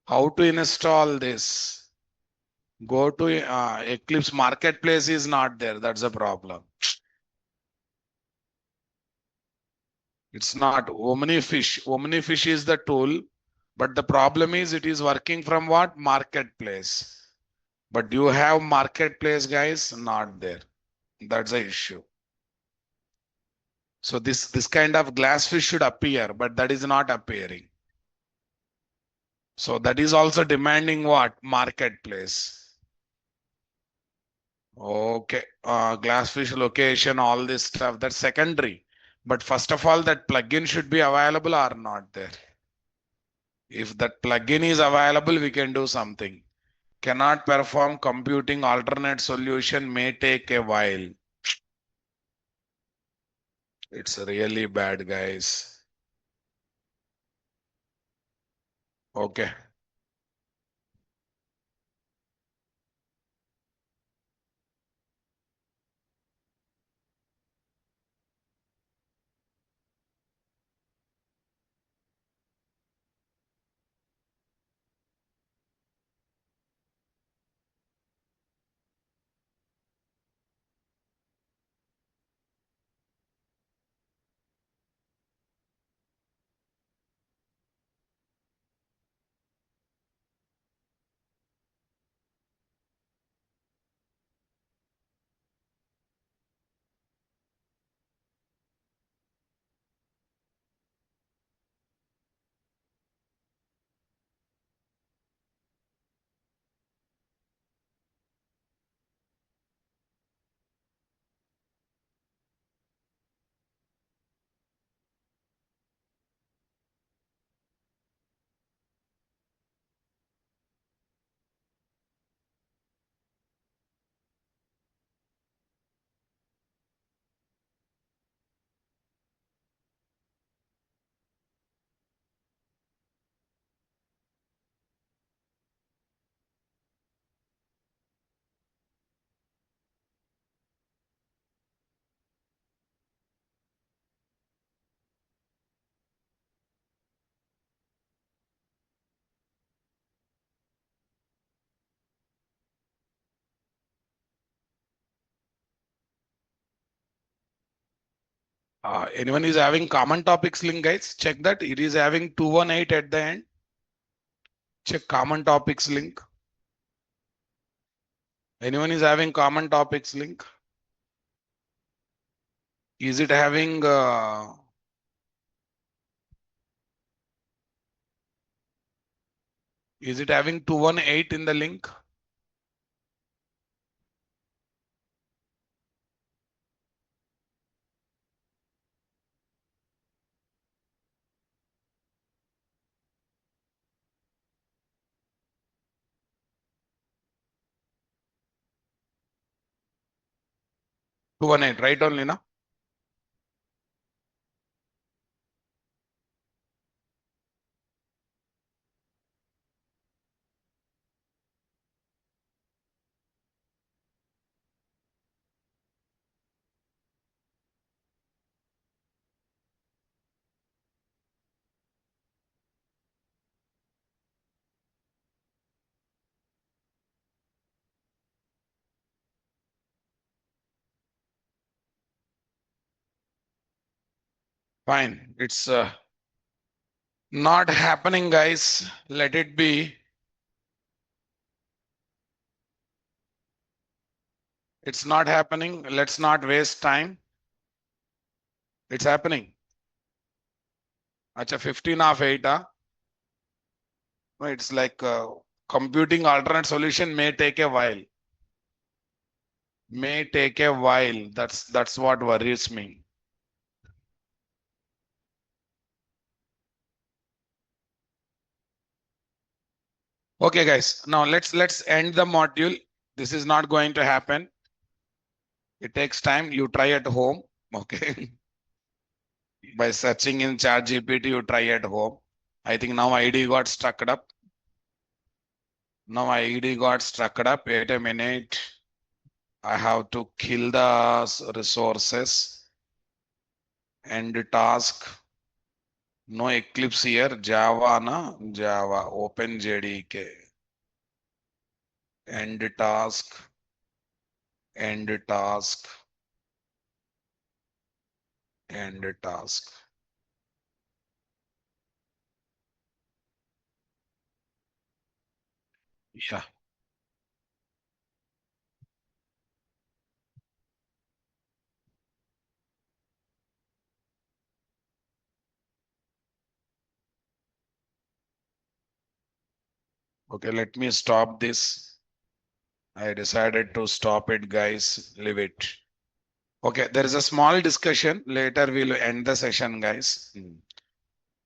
How to install this? Go to Eclipse Marketplace is not there. That's a problem. It's not Omnifish. Omnifish is the tool, but the problem is it is working from what? Marketplace. But you have Marketplace, guys, not there. That's the issue. So this kind of Glassfish should appear, but that is not appearing. So that is also demanding what? Marketplace. Okay, Glassfish location, all this stuff, that's secondary. But first of all, that plugin should be available or not there. If that plugin is available, we can do something. Cannot perform computing alternate solution may take a while. It's really bad, guys. Okay. Anyone is having common topics link, guys? Check that. It is having 218 at the end. Check common topics link. Anyone is having common topics link? Is it having is it having 218 in the link? 218, right only, na? Fine. It's not happening, guys. Let it be. It's not happening. Let's not waste time. It's happening. Acha, 15 of 8. No, it's like computing alternate solution may take a while. May take a while. That's what worries me. Okay, guys. Now let's end the module. This is not going to happen. It takes time. You try at home. Okay. By searching in chat GPT, you try at home. I think now ID got stuck up. Now ID got stuck up. Wait a minute. I have to kill the resources. End task. No Eclipse here. Java, na? Java. Open JDK. End task. End task. End task. Yeah. Okay, let me stop this. I decided to stop it, guys. Leave it. Okay, there is a small discussion. Later we'll end the session, guys.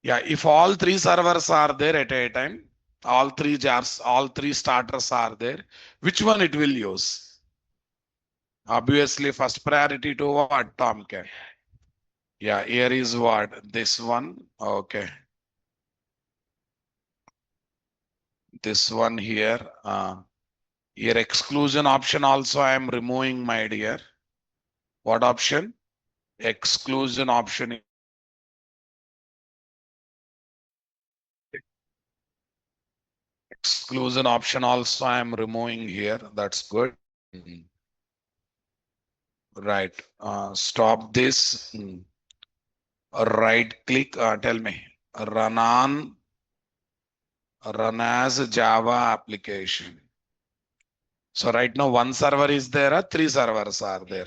Yeah, if all three servers are there at a time, all three jars, all three starters are there, which one it will use? Obviously, first priority to what, Tomcat? Yeah, here is what? This one. Okay. This one here. Here exclusion option also I am removing, my dear. What option? Exclusion option. Exclusion option also I am removing here. That's good. Right. Stop this. Right click. Tell me. Run on. Run as Java application. So right now one server is there. Three servers are there.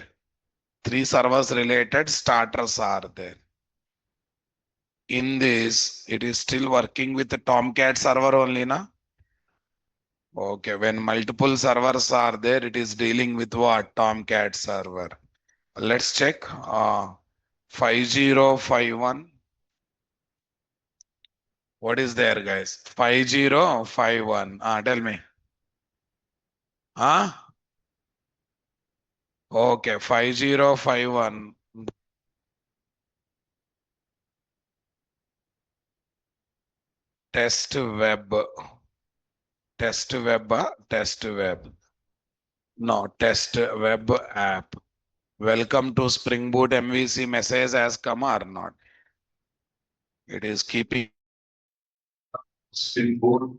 Three servers related starters are there. In this, it is still working with the Tomcat server only, na? Okay, when multiple servers are there, it is dealing with what? Tomcat server. Let's check. 5051. What is there, guys? 5051. Tell me. Okay, 5051. Test web. Test web. Test web. No, test web app. Welcome to Spring Boot MVC message has come or not? It is keeping Spring Boot.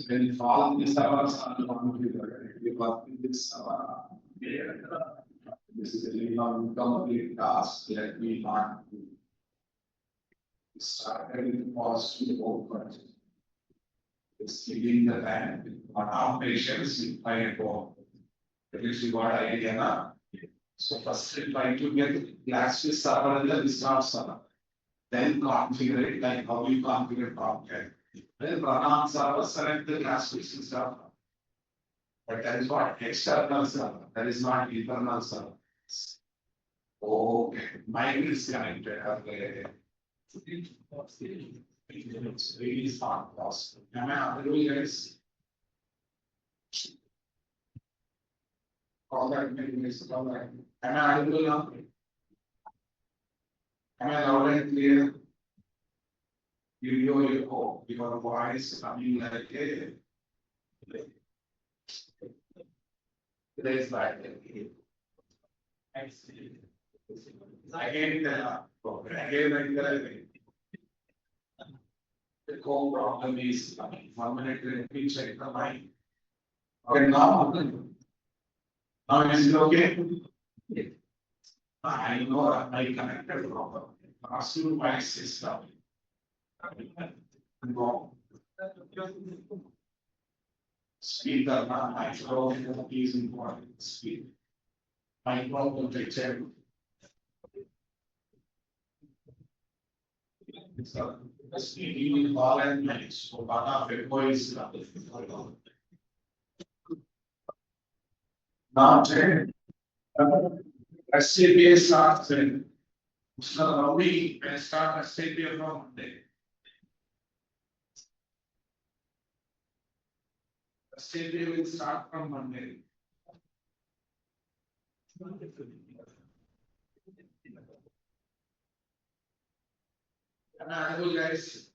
When all these servers are configured, we work with this this is a complete task that we want to start having positive output. It's giving the time, but our patients try to at least you got idea na. So first try to get Glassfish server and the Discord server. Then configure it like how you configure Tomcat. Then run on server, select the Glassfish server. But that is what external server. That is not internal server. Okay, mine is connected. Okay. It's really smart cost. Am I audible, guys? All that is all that. Am I audible now? Am I loud and clear? Your voice coming like a place like I see. Again, the core problem is 1 minute, let me check the mind. Okay, now is it okay? I know I connected properly. Ask you my system. Wrong. Speaker, microphone is important. Speed. Microphone check. Speaking in all and manage. So, one of it is now check. SCPA starts in. So, we can start SCPA from Monday. SCPA will start from Monday. Hello, guys.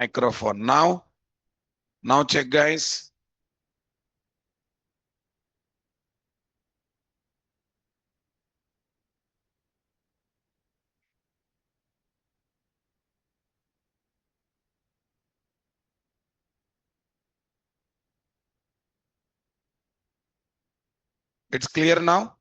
Microphone now check, guys. It's clear now.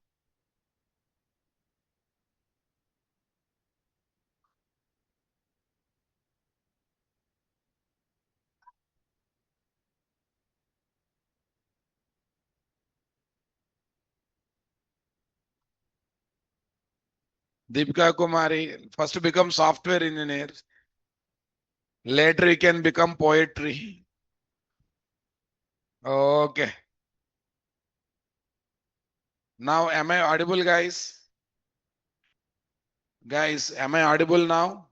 Deepika Kumari, first become software engineer. Later you can become poetry. Okay. Now am I audible, guys? Guys, am I audible now?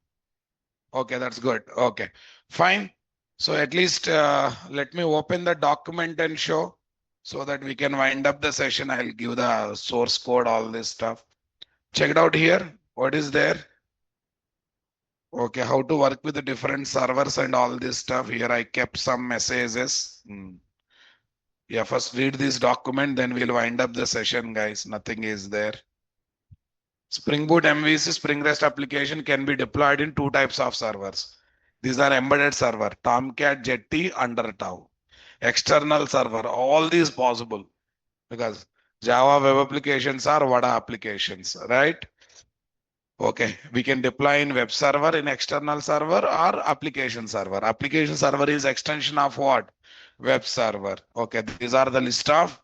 Okay, that's good. Okay, fine. So at least let me open the document and show so that we can wind up the session. I'll give the source code, all this stuff. Check it out here. What is there? Okay, how to work with the different servers and all this stuff. Here I kept some messages. Yeah, first read this document, then we'll wind up the session, guys. Nothing is there. Spring Boot MVC Spring REST application can be deployed in two types of servers. These are embedded server, Tomcat Jetty under Tau. External server, all these possible because Java web applications are WADA applications, right? Okay, we can deploy in web server, in external server or application server. Application server is extension of what? Web server. Okay, these are the list of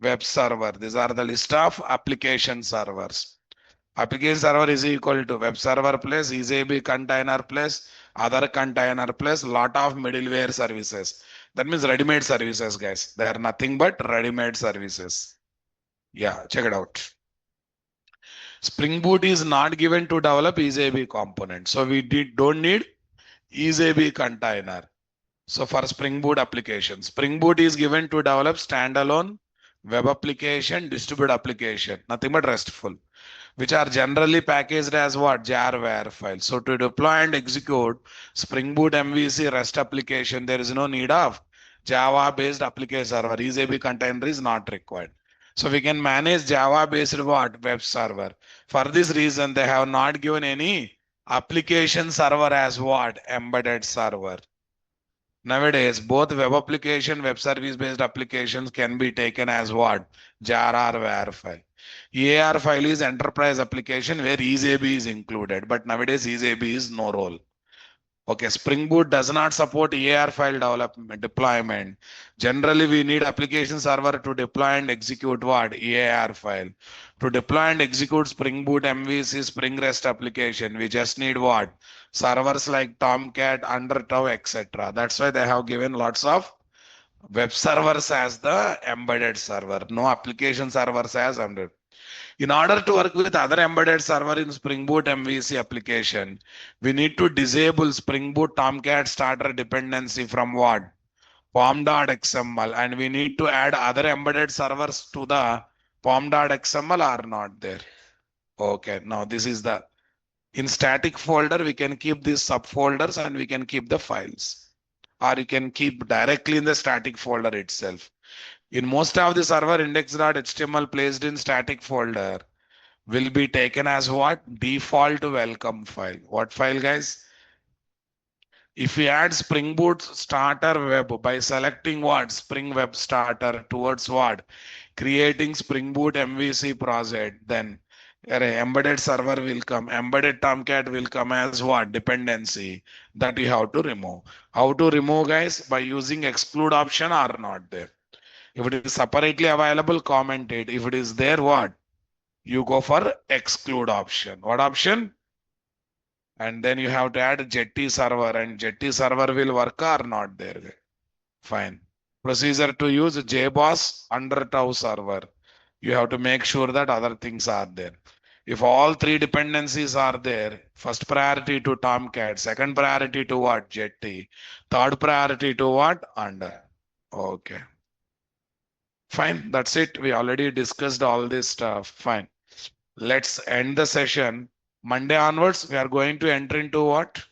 web server. These are the list of application servers. Application server is equal to web server plus EJB container plus other container plus lot of middleware services. That means ready-made services, guys. They are nothing but ready-made services. Yeah, check it out. Spring Boot is not given to develop EJB component. So we don't need EJB container. So for Spring Boot application, Spring Boot is given to develop standalone web application, distributed application, nothing but RESTful, which are generally packaged as what? Jar files. So to deploy and execute Spring Boot MVC REST application, there is no need of Java based application server. EJB container is not required. So we can manage Java based what? Web server. For this reason, they have not given any application server as what? Embedded server. Nowadays, both web application, web service based applications can be taken as what? JAR or WAR file. EAR file is enterprise application where EaseAB is included, but nowadays EaseAB is no role. Okay, Spring Boot does not support EAR file development deployment. Generally, we need application server to deploy and execute what? EAR file. To deploy and execute Spring Boot MVC Spring REST application, we just need what? Servers like Tomcat, Undertow, etc. That's why they have given lots of web servers as the embedded server. No application servers as embedded. In order to work with other embedded server in Spring Boot MVC application, we need to disable Spring Boot Tomcat starter dependency from what? pom.xml, and we need to add other embedded servers to the pom.xml are not there. Okay, now this is the in static folder we can keep these subfolders and we can keep the files, or you can keep directly in the static folder itself. In most of the server index.html placed in static folder will be taken as what? Default welcome file. What file, guys? If we add Spring Boot starter web by selecting what? Spring Web Starter towards what? Creating Spring Boot MVC project, then an embedded server will come. Embedded Tomcat will come as what? Dependency that you have to remove. How to remove, guys? By using exclude option or not there. If it is separately available, comment it. If it is there, what? You go for exclude option. What option? And then you have to add Jetty server, and Jetty server will work or not there. Fine. Procedure to use JBoss under Tau server. You have to make sure that other things are there. If all three dependencies are there, first priority to Tomcat, second priority to what? Jetty, third priority to what? Under. Okay. Fine. That's it. We already discussed all this stuff. Fine. Let's end the session. Monday onwards, we are going to enter into what?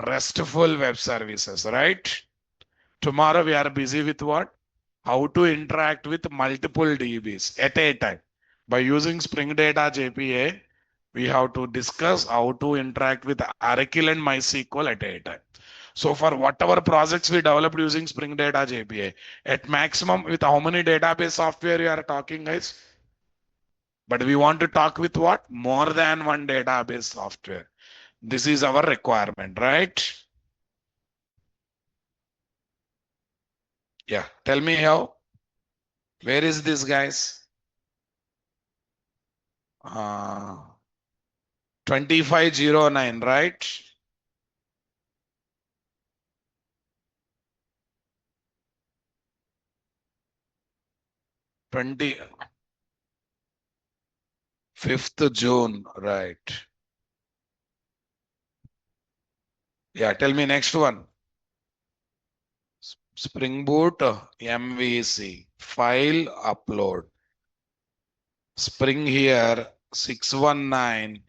RESTful web services, right? Tomorrow we are busy with what? How to interact with multiple DBs at a time. By using Spring Data JPA, we have to discuss how to interact with Oracle and MySQL at a time. So for whatever projects we developed using Spring Data JPA, at maximum with how many database software you are talking, guys? But we want to talk with what? More than one database software. This is our requirement, right? Yeah. Tell me how. Where is this, guys? 2509, right? 25th June, right? Yeah, tell me next one. Spring Boot MVC file upload. Spring here 619.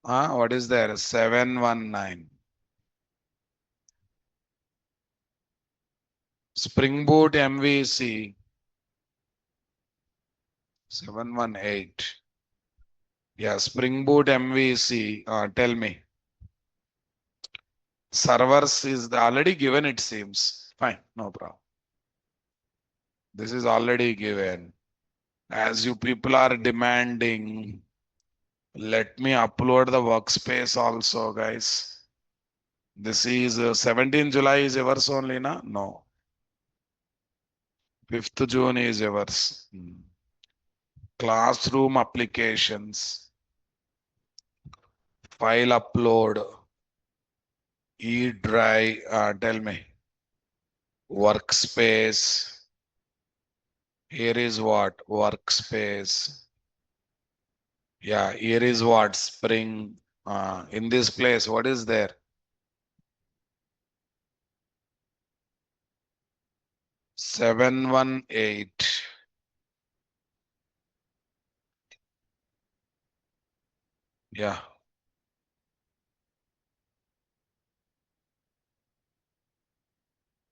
What is there? 719. Spring Boot MVC 718. Yeah, Spring Boot MVC. Tell me. Servers is already given, it seems. Fine, no problem. This is already given. As you people are demanding, let me upload the workspace also, guys. This is 17 July is yours only, na? No. 5th June is yours. Classroom applications. File upload. E-drive. Tell me. Workspace. Here is what? Workspace. Yeah, here is what? Spring. In this place, what is there? 718. Yeah.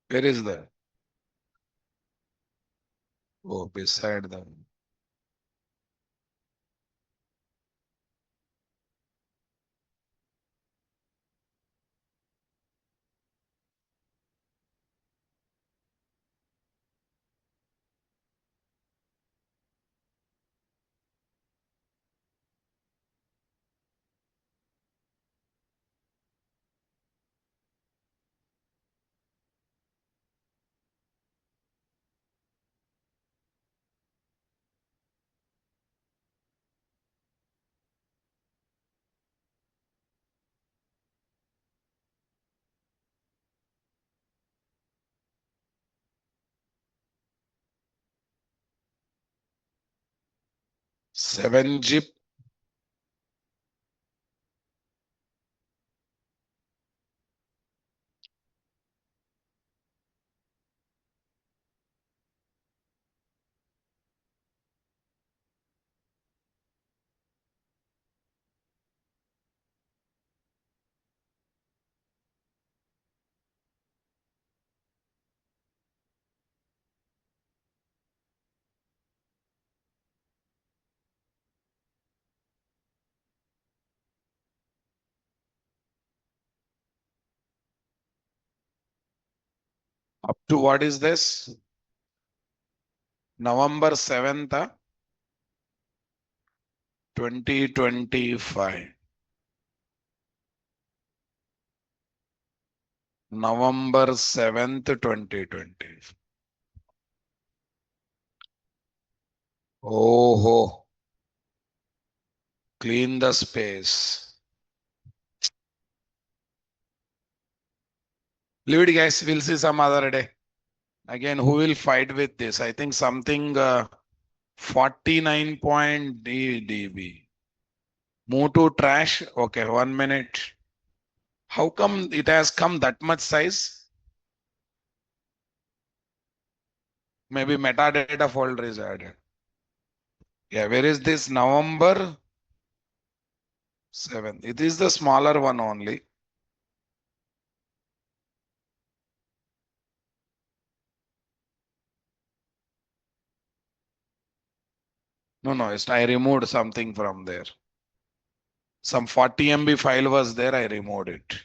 Where is that? Oh, beside them. 7 zip. Up to what is this? November 7th, 2025. November 7th, 2020. Oh, ho. Clean the space. Leave it, guys. We'll see some other day. Again, who will fight with this? I think something 49 point dB. Move to trash. Okay, 1 minute. How come it has come that much size? Maybe metadata folder is added. Yeah, where is this November 7th? It is the smaller one only. No, I removed something from there. Some 40 MB file was there, I removed it.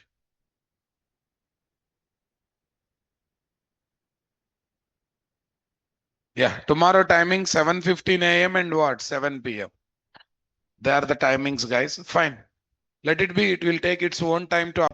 Yeah, tomorrow timing 7:15 a.m. and what? 7 p.m. They are the timings, guys. Fine. Let it be. It will take its own time to